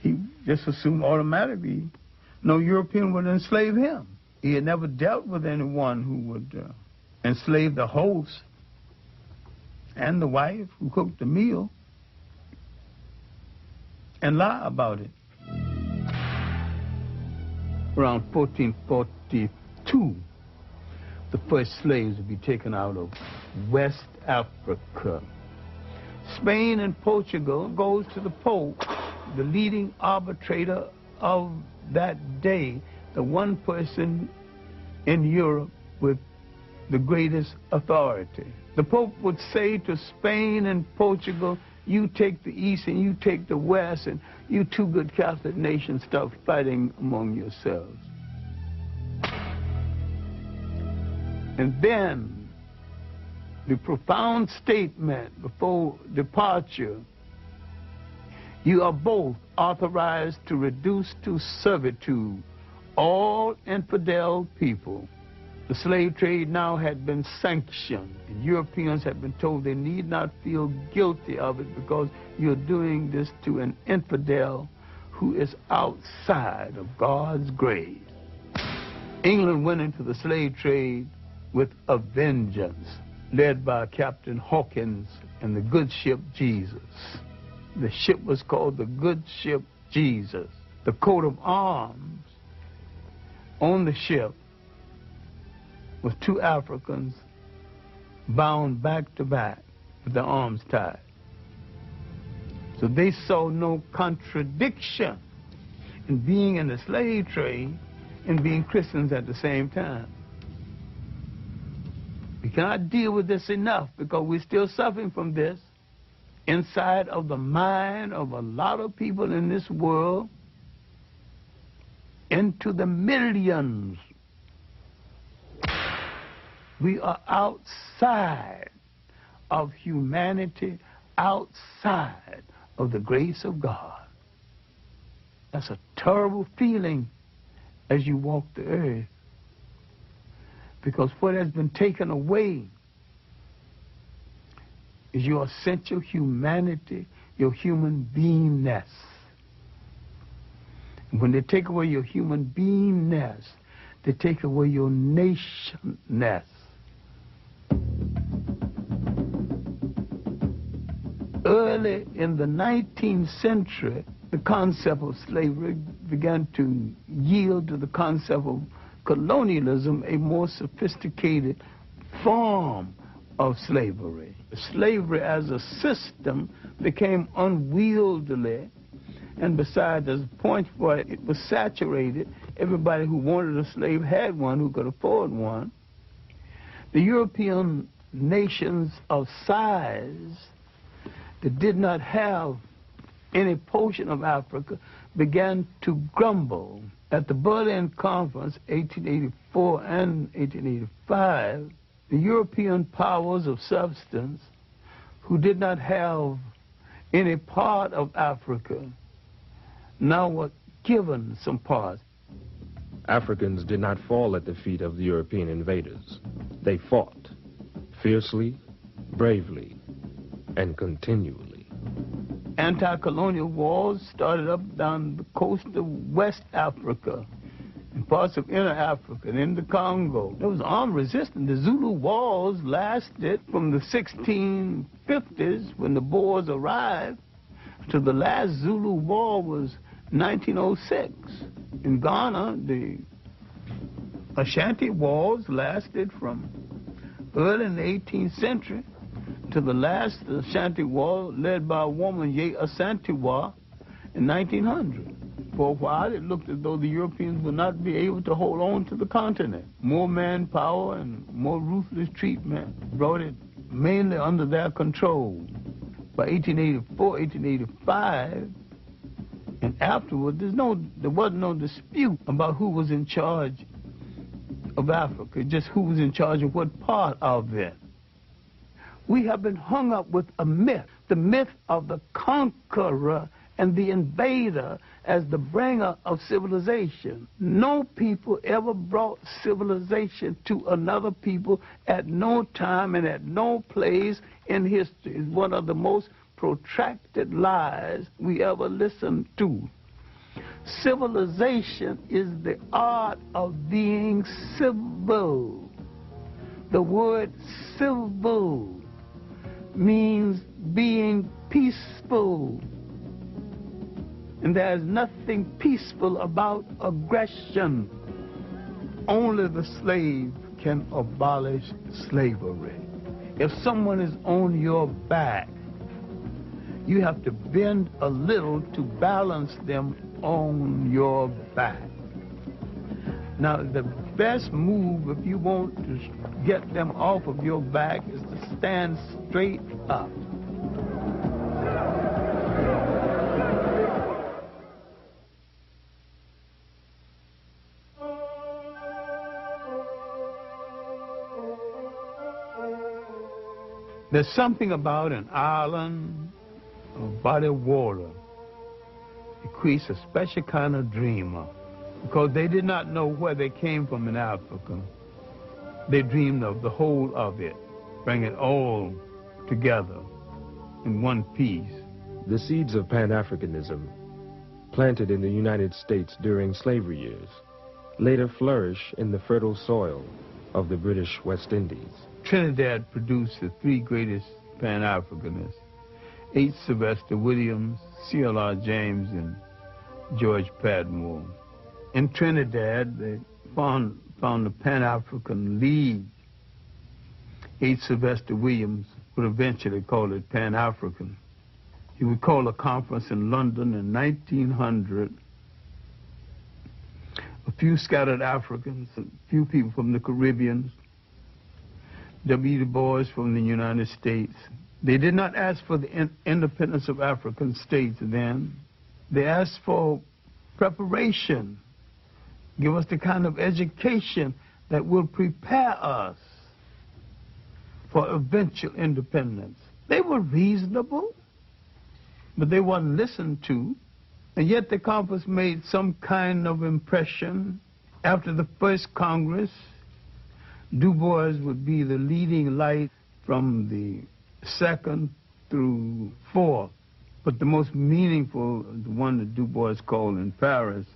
He just assumed automatically no European would enslave him. He had never dealt with anyone who would enslave the host and the wife who cooked the meal and lie about it. Around 1442, the first slaves would be taken out of West Africa. Spain and Portugal goes to the Pope, the leading arbitrator of that day, the one person in Europe with the greatest authority. The Pope would say to Spain and Portugal, you take the East and you take the West, and you two good Catholic nations start fighting among yourselves. And then the profound statement before departure You are both authorized to reduce to servitude all infidel people. The slave trade now had been sanctioned, and Europeans had been told they need not feel guilty of it because you're doing this to an infidel who is outside of God's grace. England went into the slave trade with a vengeance, led by Captain Hawkins and the good ship Jesus. The ship was called the good ship Jesus. The coat of arms on the ship was two Africans bound back to back with their arms tied. So they saw no contradiction in being in the slave trade and being Christians at the same time. We cannot deal with this enough because we're still suffering from this inside of the mind of a lot of people in this world, into the millions. We are outside of humanity, outside of the grace of God. That's a terrible feeling as you walk the earth, because what has been taken away is your essential humanity, your human beingness. And when they take away your human beingness, they take away your nationness. Early in the 19th century, the concept of slavery began to yield to the concept of colonialism, a more sophisticated form of slavery. Slavery as a system became unwieldy, and besides, there's a point where it was saturated. Everybody who wanted a slave had one, who could afford one. The European nations of size that did not have any portion of Africa began to grumble. At the Berlin Conference, 1884 and 1885, the European powers of substance who did not have any part of Africa now were given some parts. Africans did not fall at the feet of the European invaders. They fought fiercely, bravely, and continually. Anti-colonial wars started up down the coast of West Africa and parts of Inner Africa and in the Congo. There was armed resistance. The Zulu wars lasted from the 1650s when the Boers arrived to the last Zulu war was 1906. In Ghana, the Ashanti wars lasted from early in the 18th century to the last Ashanti war led by a woman, Ye Asantewa, in 1900. For a while, it looked as though the Europeans would not be able to hold on to the continent. More manpower and more ruthless treatment brought it mainly under their control. By 1884, 1885, and afterward, there wasn't no dispute about who was in charge of Africa, just who was in charge of what part of it. We have been hung up with a myth, the myth of the conqueror and the invader as the bringer of civilization. No people ever brought civilization to another people at no time and at no place in history. It's one of the most protracted lies we ever listened to. Civilization is the art of being civil. The word civil means being peaceful. And there's nothing peaceful about aggression. Only the slave can abolish slavery. If someone is on your back, you have to bend a little to balance them on your back. Now, the best move if you want to get them off of your back is to stand straight up. There's something about an island, a body of water, bequeaths a special kind of dreamer, because they did not know where they came from in Africa. They dreamed of the whole of it, bring it all together in one piece. The seeds of Pan-Africanism, planted in the United States during slavery years, later flourish in the fertile soil of the British West Indies. Trinidad produced the three greatest Pan-Africanists, H. Sylvester Williams, C.L.R. James, and George Padmore. In Trinidad, they found the Pan-African League. H. Sylvester Williams would eventually call it Pan-African. He would call a conference in London in 1900. A few scattered Africans, a few people from the Caribbean, W. Du Bois from the United States. They did not ask for the independence of African states then. They asked for preparation. Give us the kind of education that will prepare us for eventual independence. They were reasonable, but they weren't listened to. And yet the conference made some kind of impression. After the first Congress, Du Bois would be the leading light from the second through fourth. But the most meaningful, the one that Du Bois called in Paris,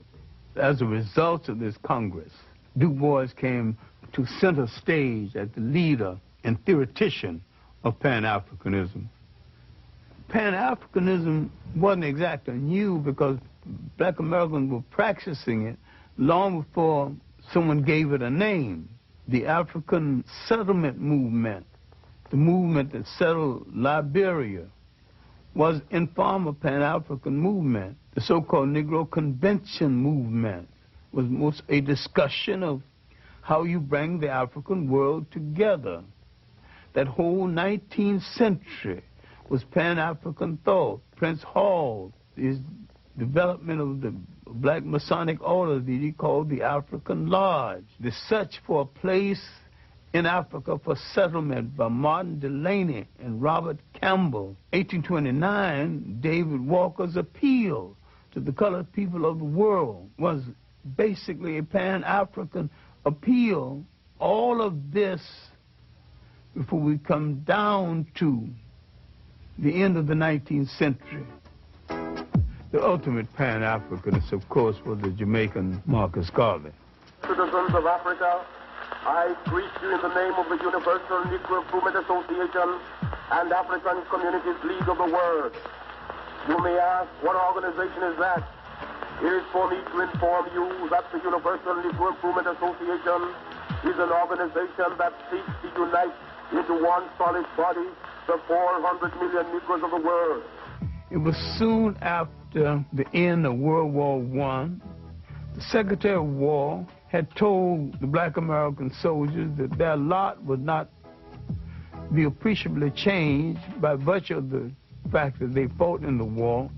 as a result of this Congress, Du Bois came to center stage as the leader and theoretician of Pan-Africanism. Pan-Africanism wasn't exactly new because black Americans were practicing it long before someone gave it a name. The African settlement movement, the movement that settled Liberia, was informal Pan-African movement. The so-called Negro Convention movement was most a discussion of how you bring the African world together. That whole 19th century was Pan-African thought. Prince Hall, his development of the black Masonic order that he called the African Lodge. The search for a place in Africa for settlement by Martin Delany and Robert Campbell. 1829, David Walker's appeal to the colored people of the world was basically a Pan-African appeal. All of this, before we come down to the end of the 19th century. The ultimate Pan-Africanist, of course, was the Jamaican Marcus Garvey. Citizens of Africa, I greet you in the name of the Universal Negro Movement Association and African Communities League of the World. You may ask, what organization is that? It is for me to inform you that the Universal Negro Movement Association is an organization that seeks to unite into one solid body the 400 million Negroes of the world. It was soon after the end of World War I. The Secretary of War had told the black American soldiers that their lot would not be appreciably changed by virtue of the fact that they fought in the war.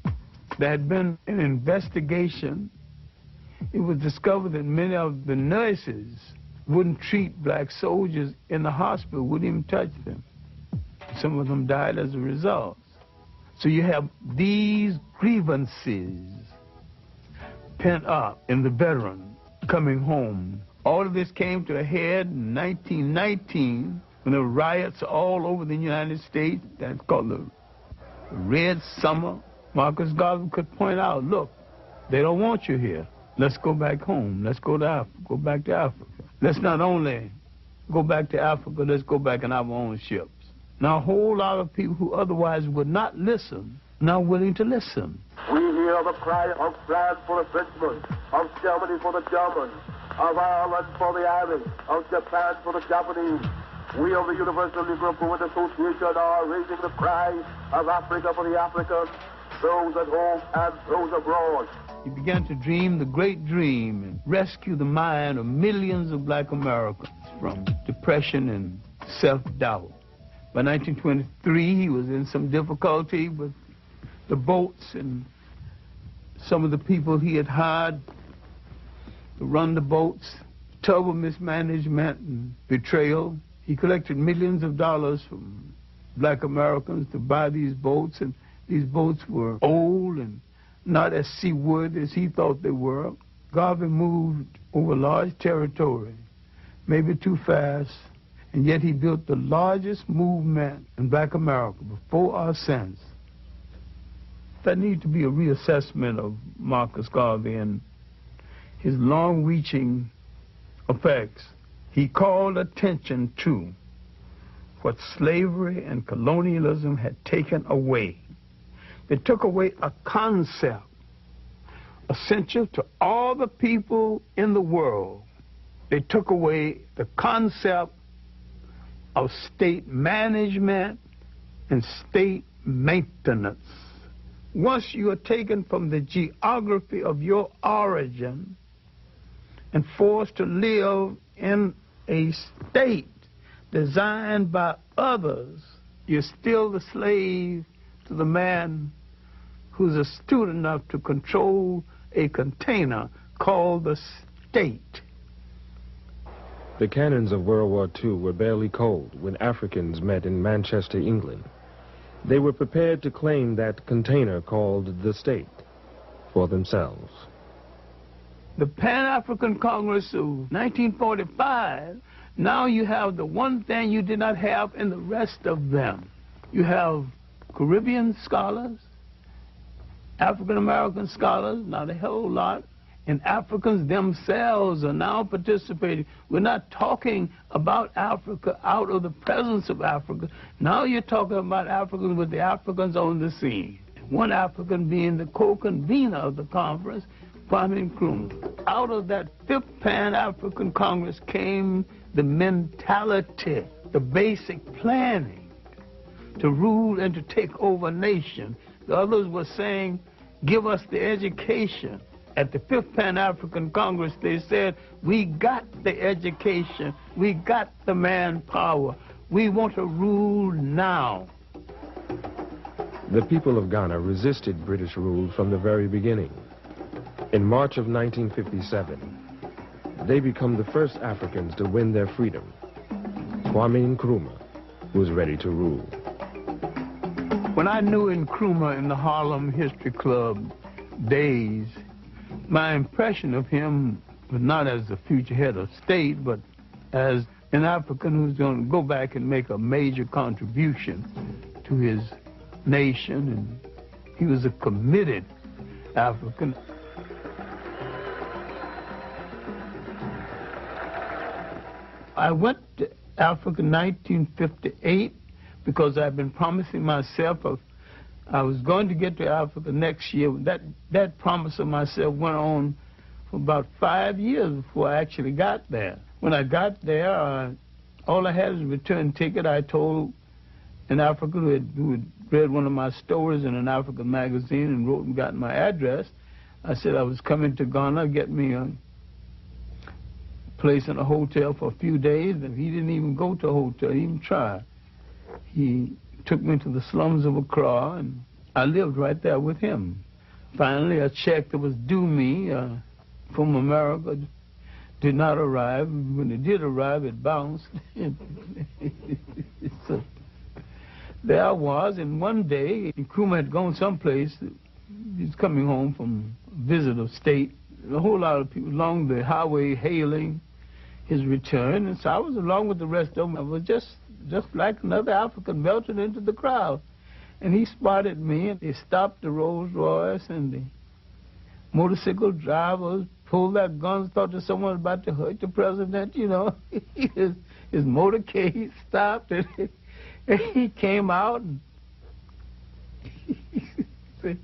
There had been an investigation. It was discovered that many of the nurses wouldn't treat black soldiers in the hospital, wouldn't even touch them. Some of them died as a result. So you have these grievances pent up in the veteran coming home. All of this came to a head in 1919 when there were riots all over the United States. That's called the Red Summer. Marcus Garvey could point out, look, they don't want you here. Let's go back home. Let's go to Africa. Go back to Africa. Let's not only go back to Africa, let's go back in our own ships. Now, a whole lot of people who otherwise would not listen, now willing to listen. We hear the cry of France for the Frenchmen, of Germany for the Germans, of Ireland for the Irish, of Japan for the Japanese. We of the Universal Negro Movement Association are raising the cry of Africa for the Africans, those at home and those abroad. He began to dream the great dream and rescue the mind of millions of black Americans from depression and self-doubt. By 1923, he was in some difficulty with the boats and some of the people he had hired to run the boats. Terrible mismanagement and betrayal. He collected millions of dollars from black Americans to buy these boats, and these boats were old and not as seaworthy as he thought they were. Garvey moved over large territory, maybe too fast, and yet he built the largest movement in Black America before or since. There needs to be a reassessment of Marcus Garvey and his long-reaching effects. He called attention to what slavery and colonialism had taken away. They took away a concept essential to all the people in the world. They took away the concept of state management and state maintenance. Once you are taken from the geography of your origin and forced to live in a state designed by others, you're still the slave to the man who's astute enough to control a container called the state. The cannons of World War II were barely cold when Africans met in Manchester, England. They were prepared to claim that container called the state for themselves. The Pan Afrikan Congress of 1945, now you have the one thing you did not have in the rest of them. You have Caribbean scholars, African American scholars, not a whole lot, and Africans themselves are now participating. We're not talking about Africa out of the presence of Africa. Now you're talking about Africans with the Africans on the scene. One African being the co-convener of the conference, Kwame Nkrumah. Out of that fifth Pan Afrikan Congress came the mentality, the basic planning to rule and to take over a nation. The others were saying, give us the education. At the fifth Pan Afrikan Congress, they said, we got the education, we got the manpower, we want to rule now. The people of Ghana resisted British rule from the very beginning. In March of 1957, they become the first Africans to win their freedom. Kwame Nkrumah was ready to rule. When I knew Nkrumah in the Harlem History Club days, my impression of him was not as the future head of state, but as an African who's going to go back and make a major contribution to his nation, and he was a committed African. I went to Africa in 1958 because I've been promising myself I was going to get to Africa next year. That promise of myself went on for about 5 years before I actually got there. When I got there, all I had was a return ticket. I told an African who had read one of my stories in an African magazine and wrote and got my address. I said I was coming to Ghana, get me a place in a hotel for a few days, and he didn't even go to a hotel, he didn't even try. He took me to the slums of Accra, and I lived right there with him. Finally, a check that was due me from America did not arrive. When it did arrive, it bounced. So there I was, and one day, Nkrumah had gone someplace. He was coming home from a visit of state. A whole lot of people along the highway hailing his return, and so I was along with the rest of them. I was just like another African melted into the crowd. And he spotted me, and he stopped the Rolls Royce, and the motorcycle drivers pulled their guns, thought that someone was about to hurt the president, you know. his motorcade stopped, and he came out, and he said,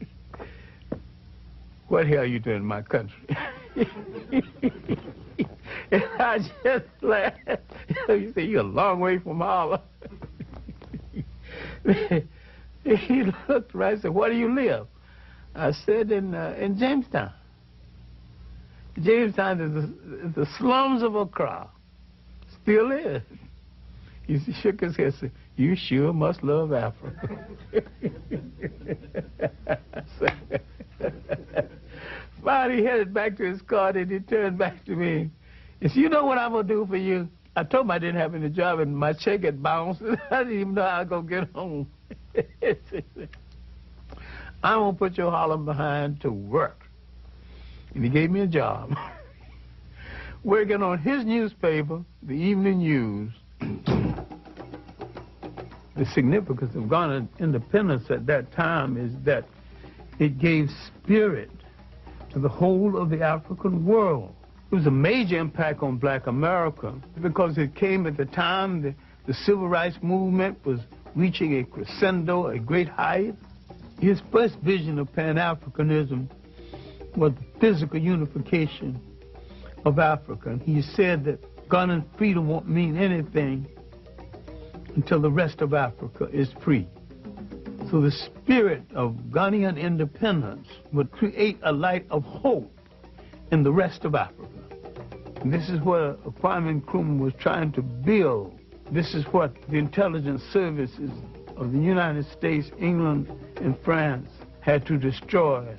what the hell are you doing in my country? And I just laughed. You say, you're a long way from Harlem. He looked right and said, where do you live? I said, in Jamestown. Jamestown is the slums of Accra. Still is. He shook his head and said, you sure must love Africa. Finally, he headed back to his car, and he turned back to me. He said, you know what I'm going to do for you? I told him I didn't have any job, and my check had bounced. I didn't even know how I was going to get home. I'm going to put your Harlem behind to work. And he gave me a job. Working on his newspaper, the Evening News. The significance of Ghana's independence at that time is that it gave spirit to the whole of the African world. It was a major impact on Black America because it came at the time the Civil Rights Movement was reaching a crescendo, a great height. His first vision of Pan-Africanism was the physical unification of Africa. And he said that Ghanaian freedom won't mean anything until the rest of Africa is free. So the spirit of Ghanaian independence would create a light of hope in the rest of Africa. And this is what Kwame Nkrumah was trying to build. This is what the intelligence services of the United States, England, and France had to destroy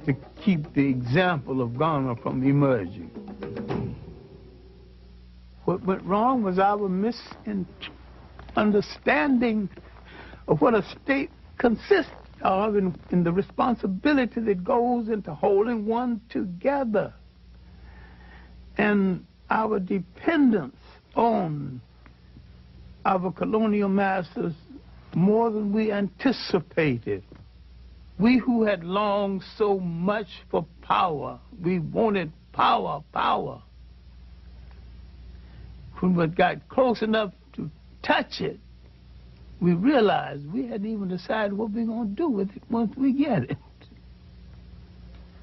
to keep the example of Ghana from emerging. What went wrong was our misunderstanding of what a state consists of and the responsibility that goes into holding one together. And our dependence on our colonial masters more than we anticipated. We who had longed so much for power, we wanted power, power. When we got close enough to touch it, we realized we hadn't even decided what we were going to do with it once we get it.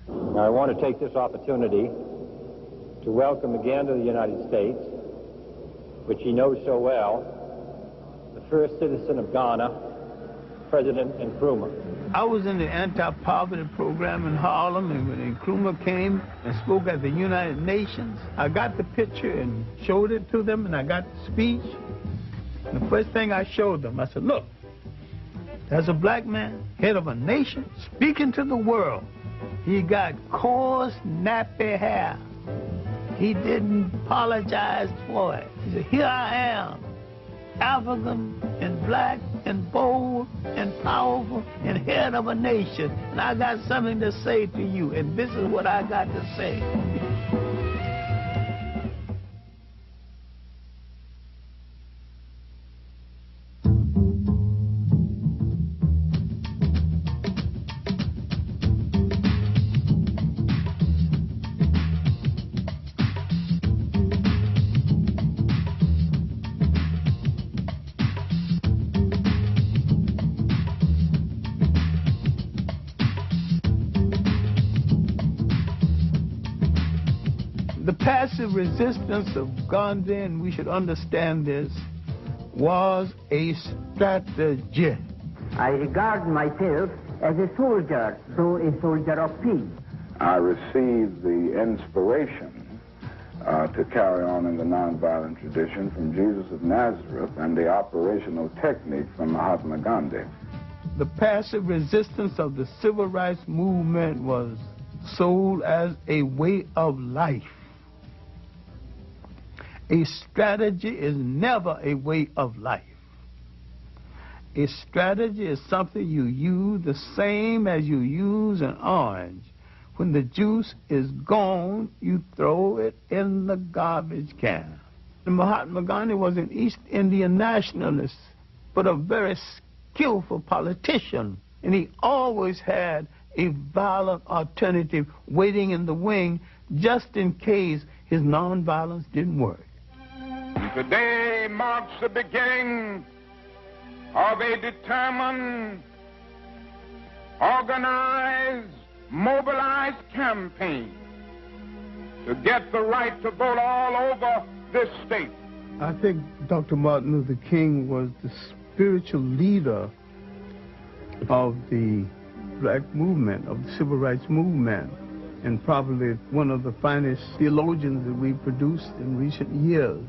Now, I want to take this opportunity to welcome again to the United States, which he knows so well, the first citizen of Ghana, President Nkrumah. I was in the anti-poverty program in Harlem, and when Nkrumah came and spoke at the United Nations, I got the picture and showed it to them, and I got the speech. And the first thing I showed them, I said, look, there's a black man, head of a nation, speaking to the world. He got coarse, nappy hair. He didn't apologize for it. He said, here I am, African and black and bold and powerful and head of a nation. And I got something to say to you, and this is what I got to say. The passive resistance of Gandhi, and we should understand this, was a strategy. I regard myself as a soldier, though a soldier of peace. I received the inspiration to carry on in the nonviolent tradition from Jesus of Nazareth and the operational technique from Mahatma Gandhi. The passive resistance of the Civil Rights Movement was sold as a way of life. A strategy is never a way of life. A strategy is something you use the same as you use an orange. When the juice is gone, you throw it in the garbage can. Mahatma Gandhi was an East Indian nationalist, but a very skillful politician. And he always had a violent alternative waiting in the wing just in case his nonviolence didn't work. Today marks the beginning of a determined, organized, mobilized campaign to get the right to vote all over this state. I think Dr. Martin Luther King was the spiritual leader of the black movement, of the civil rights movement, and probably one of the finest theologians that we've produced in recent years.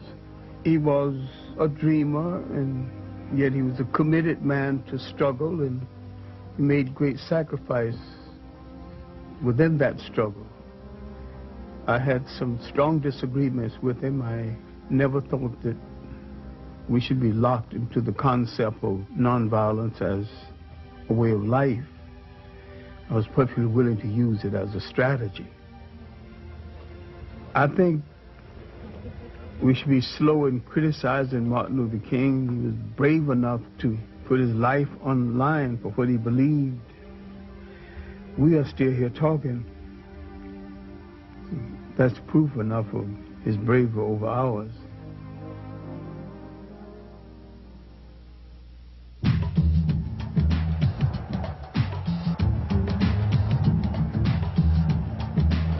He was a dreamer, and yet he was a committed man to struggle, and he made great sacrifice within that struggle. I had some strong disagreements with him. I never thought that we should be locked into the concept of nonviolence as a way of life. I was perfectly willing to use it as a strategy. I think we should be slow in criticizing Martin Luther King. He was brave enough to put his life on the line for what he believed. We are still here talking. That's proof enough of his bravery over ours.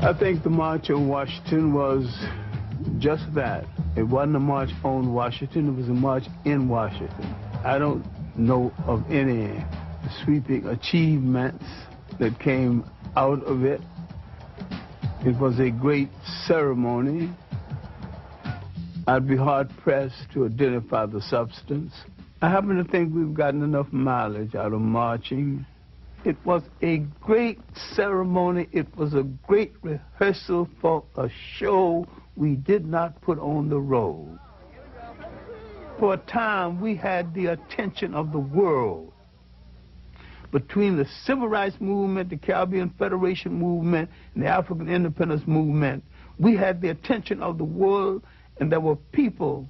I think the March on Washington was just that. It wasn't a march on Washington, it was a march in Washington. I don't know of any sweeping achievements that came out of it. It was a great ceremony. I'd be hard-pressed to identify the substance. I happen to think we've gotten enough mileage out of marching. It was a great ceremony. It was a great rehearsal for a show we did not put on the road. For a time, we had the attention of the world. Between the Civil Rights Movement, the Caribbean Federation Movement, and the African Independence Movement, we had the attention of the world, and there were people,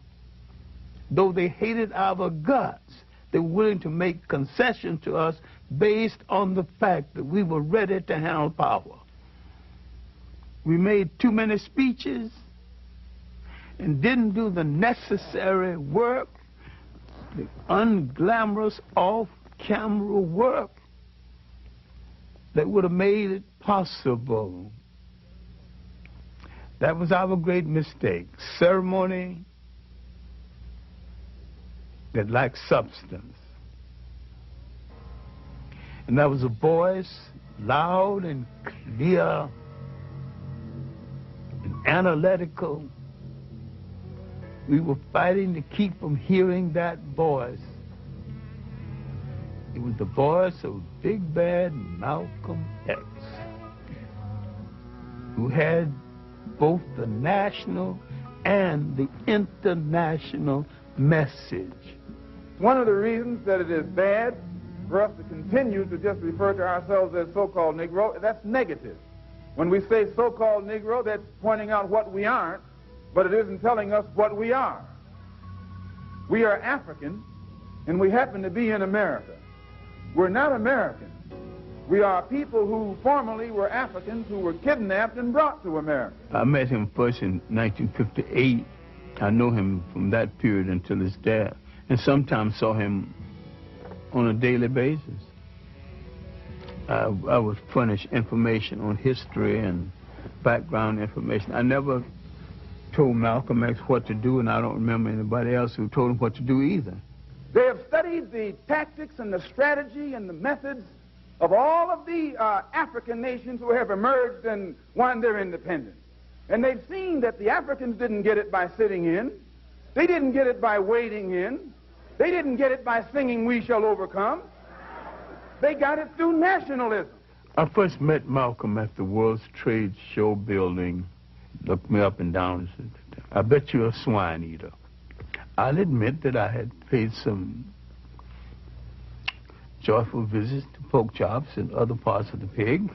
though they hated our guts, they were willing to make concessions to us based on the fact that we were ready to handle power. We made too many speeches and didn't do the necessary work, the unglamorous off-camera work that would have made it possible. That was our great mistake. Ceremony that lacked substance. And that was a voice, loud and clear and analytical. We were fighting to keep from hearing that voice. It was the voice of Big Bad Malcolm X, who had both the national and the international message. One of the reasons that it is bad for us to continue to just refer to ourselves as so-called Negro, that's negative. When we say so-called Negro, that's pointing out what we aren't, but it isn't telling us what we are. We are African, and we happen to be in America. We're not American. We are people who formerly were Africans who were kidnapped and brought to America. I met him first in 1958. I know him from that period until his death, and sometimes saw him on a daily basis. I would furnish information on history and background information. I never told Malcolm X what to do, and I don't remember anybody else who told him what to do either. They have studied the tactics and the strategy and the methods of all of the African nations who have emerged and won their independence. And they've seen that the Africans didn't get it by sitting in. They didn't get it by waiting in. They didn't get it by singing, "We shall overcome." They got it through nationalism. I first met Malcolm at the World Trade Show building. Looked me up and down and said, "I bet you're a swine eater." I'll admit that I had paid some joyful visits to pork chops and other parts of the pig.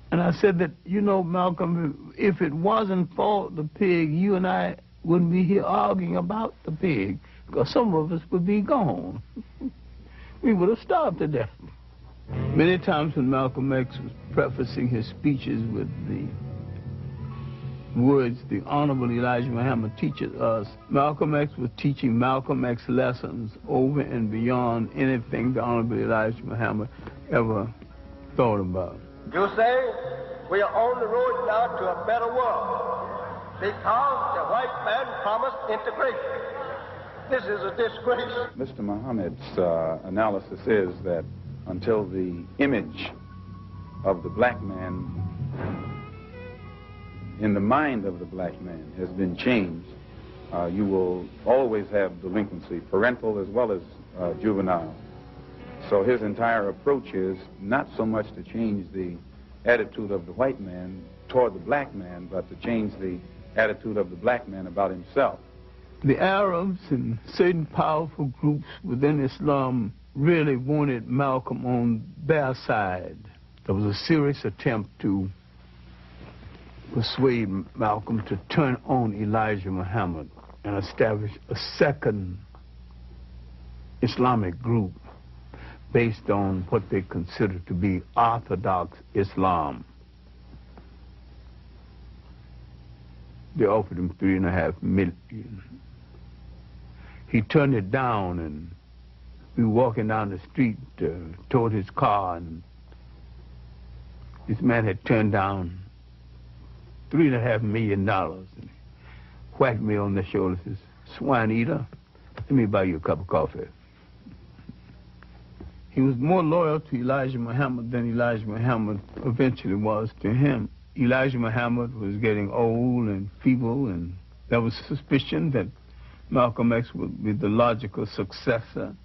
And I said that, you know, Malcolm, if it wasn't for the pig, you and I wouldn't be here arguing about the pig, because some of us would be gone. We would have starved to death. Many times when Malcolm X was prefacing his speeches with the words, "The Honorable Elijah Muhammad teaches us," Malcolm X was teaching Malcolm X lessons over and beyond anything the Honorable Elijah Muhammad ever thought about. You say we are on the road now to a better world because the white man promised integration. This is a disgrace. Mr. Muhammad's analysis is that until the image of the black man in the mind of the black man has been changed, you will always have delinquency, parental as well as juvenile. So his entire approach is not so much to change the attitude of the white man toward the black man, but to change the attitude of the black man about himself. The Arabs and certain powerful groups within Islam really wanted Malcolm on their side. There was a serious attempt to persuade Malcolm to turn on Elijah Muhammad and establish a second Islamic group based on what they considered to be Orthodox Islam. They offered him $3.5 million. He turned it down, and we were walking down the street toward his car, and this man had turned down $3.5 million. And he whacked me on the shoulder and says, "Swine eater, let me buy you a cup of coffee." He was more loyal to Elijah Muhammad than Elijah Muhammad eventually was to him. Elijah Muhammad was getting old and feeble, and there was suspicion that Malcolm X would be the logical successor.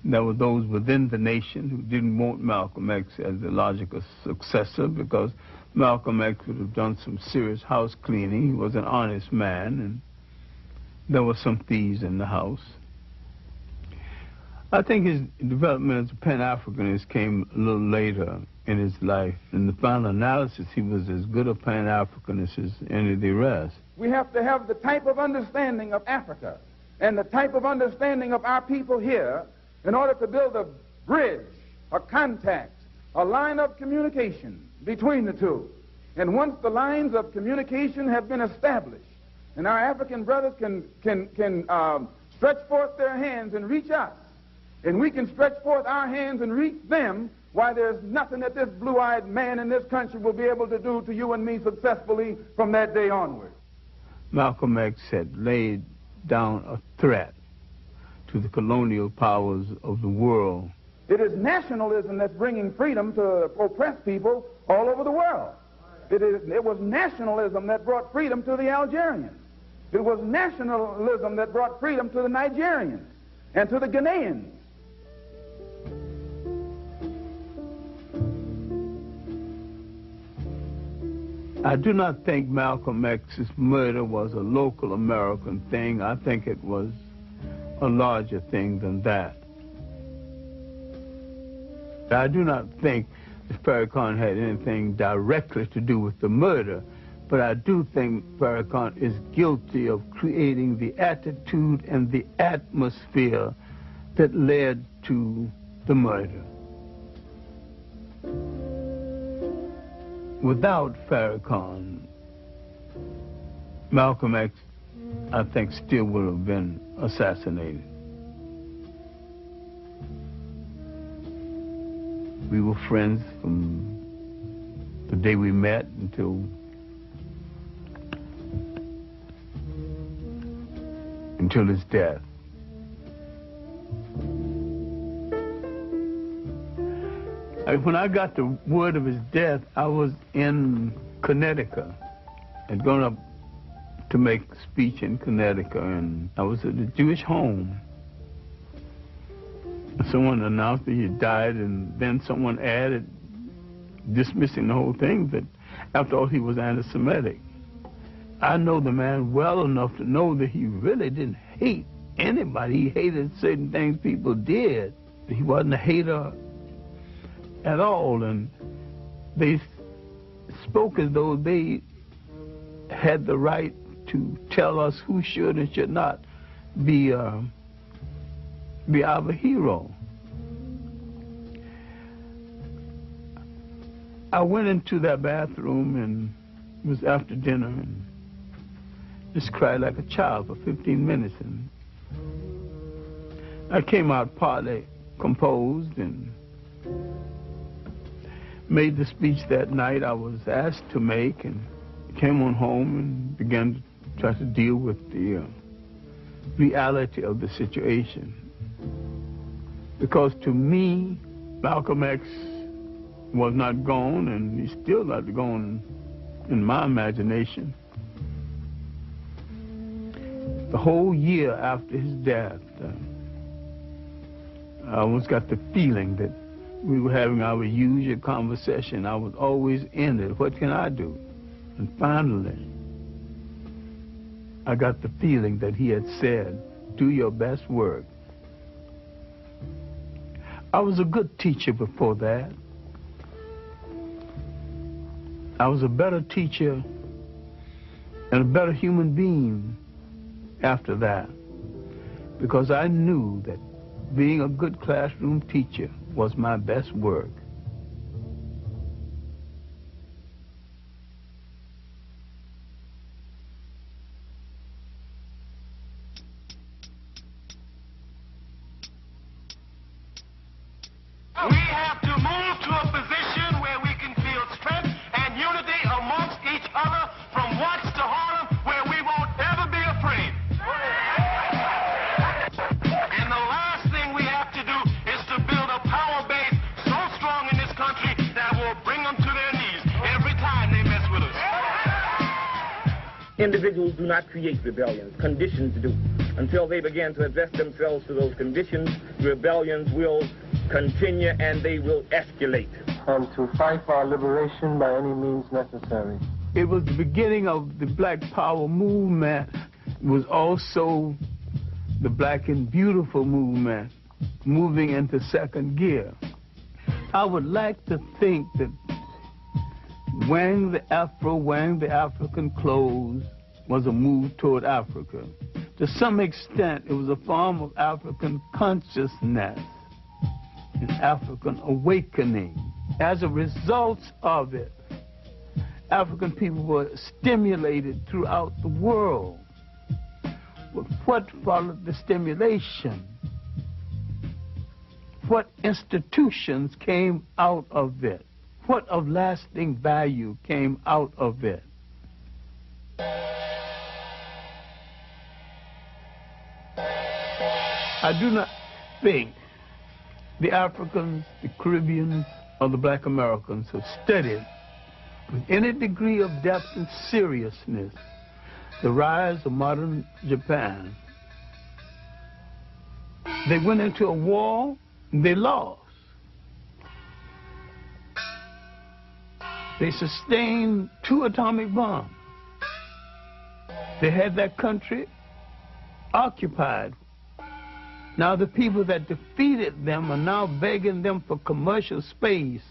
There were those within the nation who didn't want Malcolm X as the logical successor because Malcolm X would have done some serious house cleaning. He was an honest man, and there were some thieves in the house. I think his development as a Pan-Africanist came a little later in his life. In the final analysis, he was as good a Pan-Africanist as any of the rest. We have to have the type of understanding of Africa and the type of understanding of our people here in order to build a bridge, a contact, a line of communication between the two. And once the lines of communication have been established, and our African brothers can stretch forth their hands and reach us, and we can stretch forth our hands and reach them, why, there's nothing that this blue-eyed man in this country will be able to do to you and me successfully from that day onward. Malcolm X had laid down a threat to the colonial powers of the world. It is nationalism that's bringing freedom to oppressed people all over the world. It was nationalism that brought freedom to the Algerians. It was nationalism that brought freedom to the Nigerians and to the Ghanaians. I do not think Malcolm X's murder was a local American thing. I think it was a larger thing than that. I do not think that Farrakhan had anything directly to do with the murder, but I do think Farrakhan is guilty of creating the attitude and the atmosphere that led to the murder. Without Farrakhan, Malcolm X, I think, still would have been assassinated. We were friends from the day we met until his death. When I got the word of his death, I was in Connecticut. I'd gone up to make a speech in Connecticut, and I was at a Jewish home. Someone announced that he had died, and then someone added, dismissing the whole thing, that after all, he was anti-Semitic. I know the man well enough to know that he really didn't hate anybody. He hated certain things people did. He wasn't a hater at all, and they spoke as though they had the right to tell us who should and should not be our hero. I went into that bathroom, and it was after dinner, and just cried like a child for 15 minutes, and I came out partly composed and made the speech that night I was asked to make, and came on home and began to try to deal with the reality of the situation. Because to me, Malcolm X was not gone, and he's still not gone in my imagination. The whole year after his death, I almost got the feeling that we were having our usual conversation. I was always in it. What can I do? And finally, I got the feeling that he had said, do your best work. I was a good teacher before that. I was a better teacher and a better human being after that, because I knew that being a good classroom teacher was my best work. We have to move to a position where we can feel strength and unity amongst each other from Watts to Harlem, where we won't ever be afraid. And the last thing we have to do is to build a power base so strong in this country that will bring them to their knees every time they mess with us. Individuals do not create rebellions, conditions do. Until they begin to adjust themselves to those conditions, rebellions will continue and they will escalate. And to fight for our liberation by any means necessary. It was the beginning of the Black Power movement. It was also the Black and Beautiful movement, moving into second gear. I would like to think that wearing the afro, wearing the African clothes was a move toward Africa. To some extent, it was a form of African consciousness, an African awakening. As a result of it, African people were stimulated throughout the world. But what followed the stimulation? What institutions came out of it? What of lasting value came out of it? I do not think the Africans, the Caribbeans, or the Black Americans have studied with any degree of depth and seriousness the rise of modern Japan. They went into a war and they lost. They sustained 2 atomic bombs. They had that country occupied. Now the people that defeated them are now begging them for commercial space.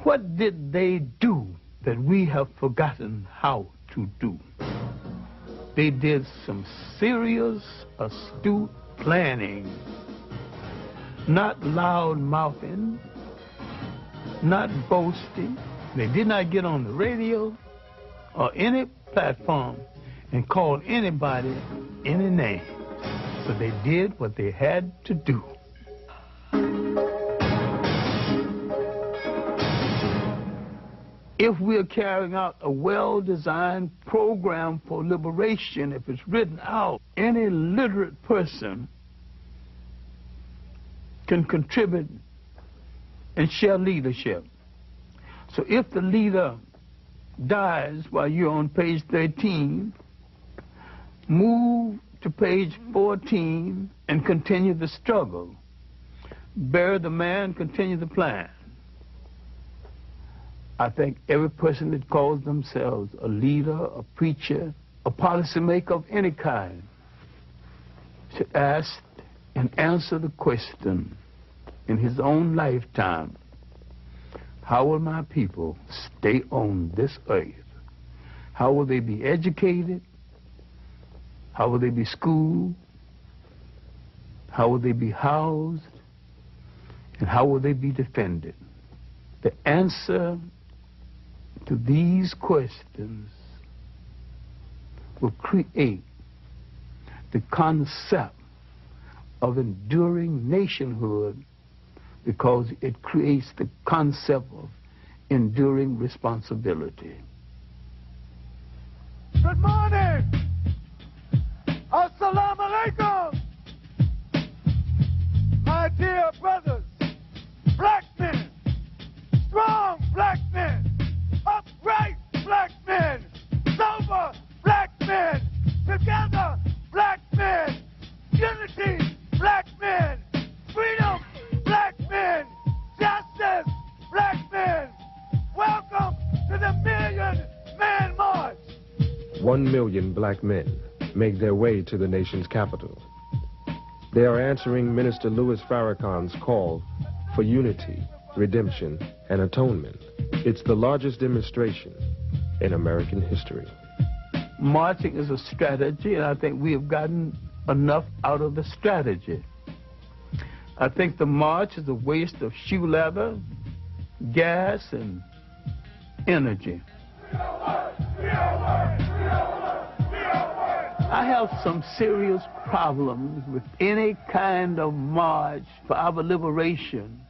What did they do that we have forgotten how to do? They did some serious, astute planning. Not loud mouthing, not boasting. They did not get on the radio or any platform and call anybody any name. But they did what they had to do. If we're carrying out a well-designed program for liberation, if it's written out, any literate person can contribute and share leadership. So if the leader dies while you're on page 13, move to page 14 and continue the struggle. Bury the man, continue the plan. I think every person that calls themselves a leader, a preacher, a policymaker of any kind should ask and answer the question in his own lifetime: how will my people stay on this earth? How will they be educated? How will they be schooled? How will they be housed? And how will they be defended? The answer to these questions will create the concept of enduring nationhood, because it creates the concept of enduring responsibility. Good morning. Assalamu alaikum. My dear brothers, black men, strong black men, upright black men, sober black men, together black men, unity black men, freedom black men, justice black men. Welcome to the Million Man March. 1 million black men make their way to the nation's capital. They are answering Minister Louis Farrakhan's call for unity, redemption, and atonement. It's the largest demonstration in American history. Marching is a strategy, and I think we have gotten enough out of the strategy. I think the march is a waste of shoe leather, gas, and energy. I have some serious problems with any kind of march for our liberation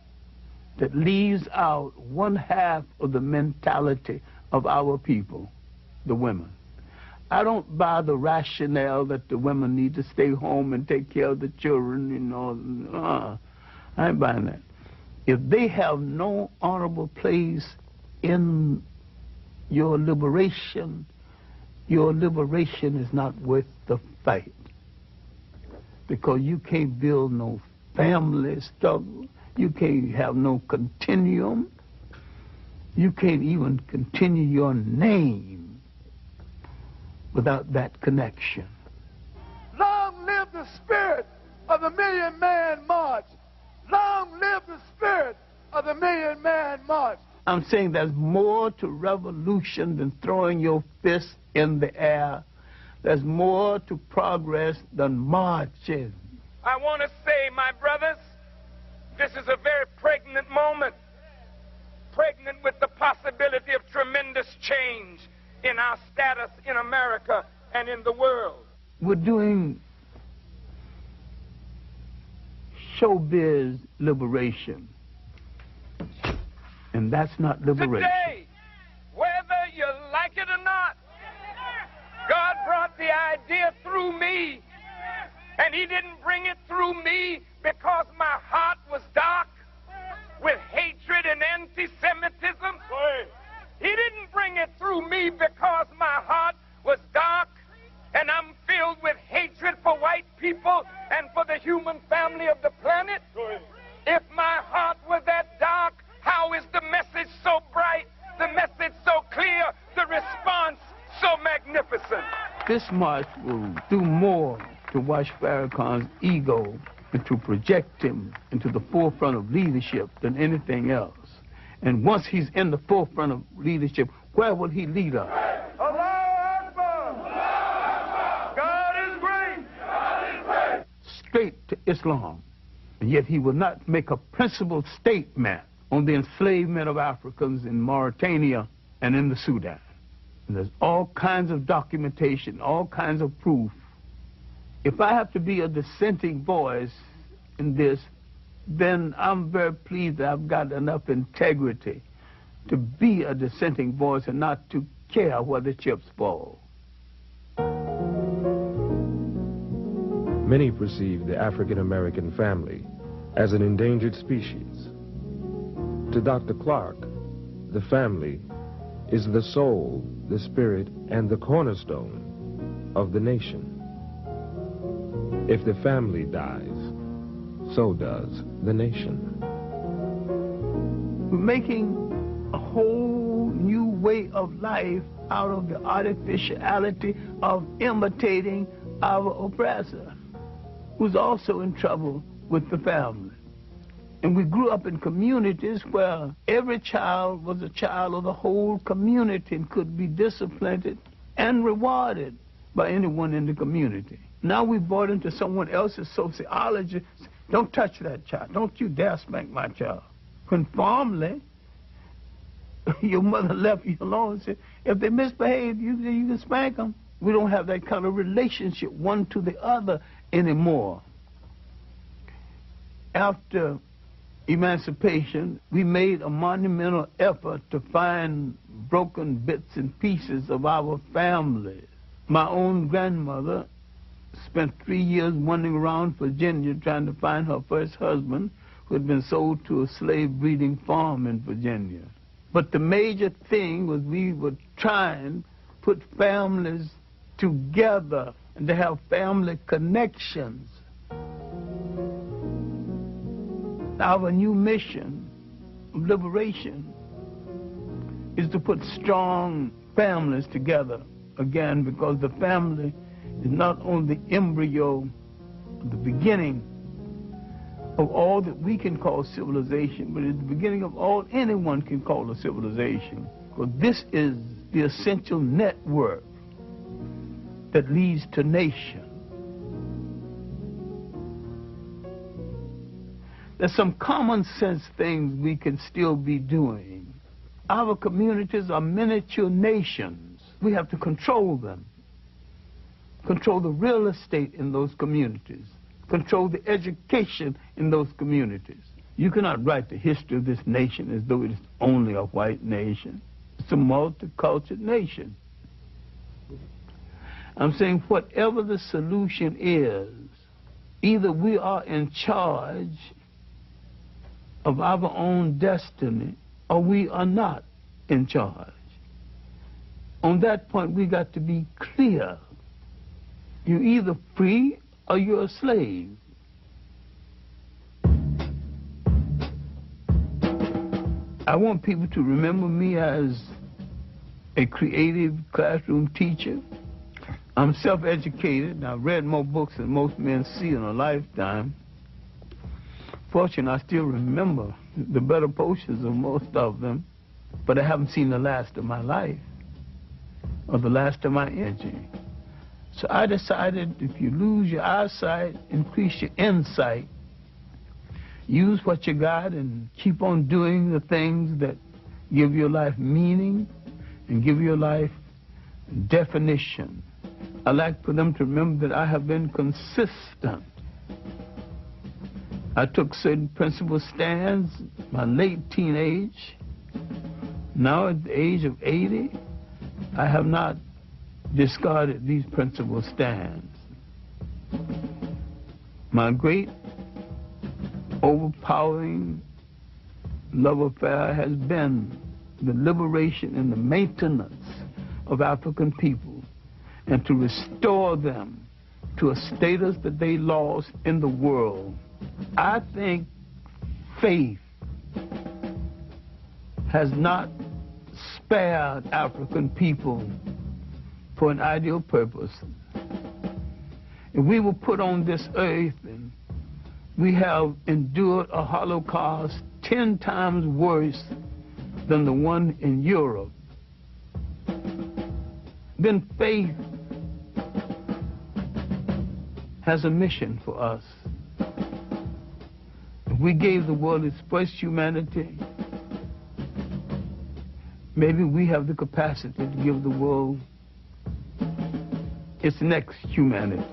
that leaves out one half of the mentality of our people, the women. I don't buy the rationale that the women need to stay home and take care of the children, you know. I ain't buying that. If they have no honorable place in your liberation is not worth the fight. Because you can't build no family struggle. You can't have no continuum. You can't even continue your name without that connection. Long live the spirit of the Million Man March. Long live the spirit of the Million Man March. I'm saying there's more to revolution than throwing your fist in the air. There's more to progress than marching. I want to say, my brothers, this is a very pregnant moment. Pregnant with the possibility of tremendous change in our status in America and in the world. We're doing showbiz liberation. And that's not liberation. Today, whether you like it or not, God brought the idea through me. And he didn't bring it through me because my heart was dark with hatred and anti-Semitism. He didn't bring it through me because my heart was dark and I'm filled with hatred for white people and for the human family of the planet. If my heart were that dark, how is the message so bright, the message so clear, the response so magnificent? This march will do more to wash Farrakhan's ego and to project him into the forefront of leadership than anything else. And once he's in the forefront of leadership, where will he lead us? God is great. God is great. Straight to Islam. And yet he will not make a principled statement on the enslavement of Africans in Mauritania and in the Sudan. And there's all kinds of documentation, all kinds of proof. If I have to be a dissenting voice in this, then I'm very pleased that I've got enough integrity to be a dissenting voice and not to care where the chips fall. Many perceive the African American family as an endangered species. To Dr. Clarke, the family is the soul, the spirit, and the cornerstone of the nation. If the family dies, so does the nation. We're making a whole new way of life out of the artificiality of imitating our oppressor, who's also in trouble with the family. And we grew up in communities where every child was a child of the whole community and could be disciplined and rewarded by anyone in the community. Now we bought into someone else's sociology. Don't touch that child. Don't you dare spank my child. When formerly, your mother left you alone and said, if they misbehave, you can spank them. We don't have that kind of relationship one to the other anymore. After emancipation, we made a monumental effort to find broken bits and pieces of our family. My own grandmother spent 3 years wandering around Virginia trying to find her first husband, who had been sold to a slave breeding farm in Virginia. But the major thing was we were trying to put families together and to have family connections. Our new mission of liberation is to put strong families together again, because the family is not only the embryo, the beginning, of all that we can call civilization, but it's the beginning of all anyone can call a civilization. Because this is the essential network that leads to nation. There's some common sense things we can still be doing. Our communities are miniature nations. We have to control them. Control the real estate in those communities. Control the education in those communities. You cannot write the history of this nation as though it is only a white nation. It's a multicultural nation. I'm saying whatever the solution is, either we are in charge of our own destiny or we are not in charge. On that point, we got to be clear. You're either free or you're a slave. I want people to remember me as a creative classroom teacher. I'm self-educated, and I've read more books than most men see in a lifetime. Fortunately, I still remember the better portions of most of them, but I haven't seen the last of my life or the last of my energy. So I decided if you lose your eyesight, increase your insight. Use what you got and keep on doing the things that give your life meaning and give your life definition. I like for them to remember that I have been consistent. I took certain principle stands in my late teenage. Now at the age of 80, I have not discarded these principle stands. My great overpowering love affair has been the liberation and the maintenance of African people and to restore them to a status that they lost in the world. I think faith has not spared African people for an ideal purpose. If we were put on this earth and we have endured a Holocaust 10 times worse than the one in Europe, then faith has a mission for us. If we gave the world its first humanity, maybe we have the capacity to give the world its next humanity.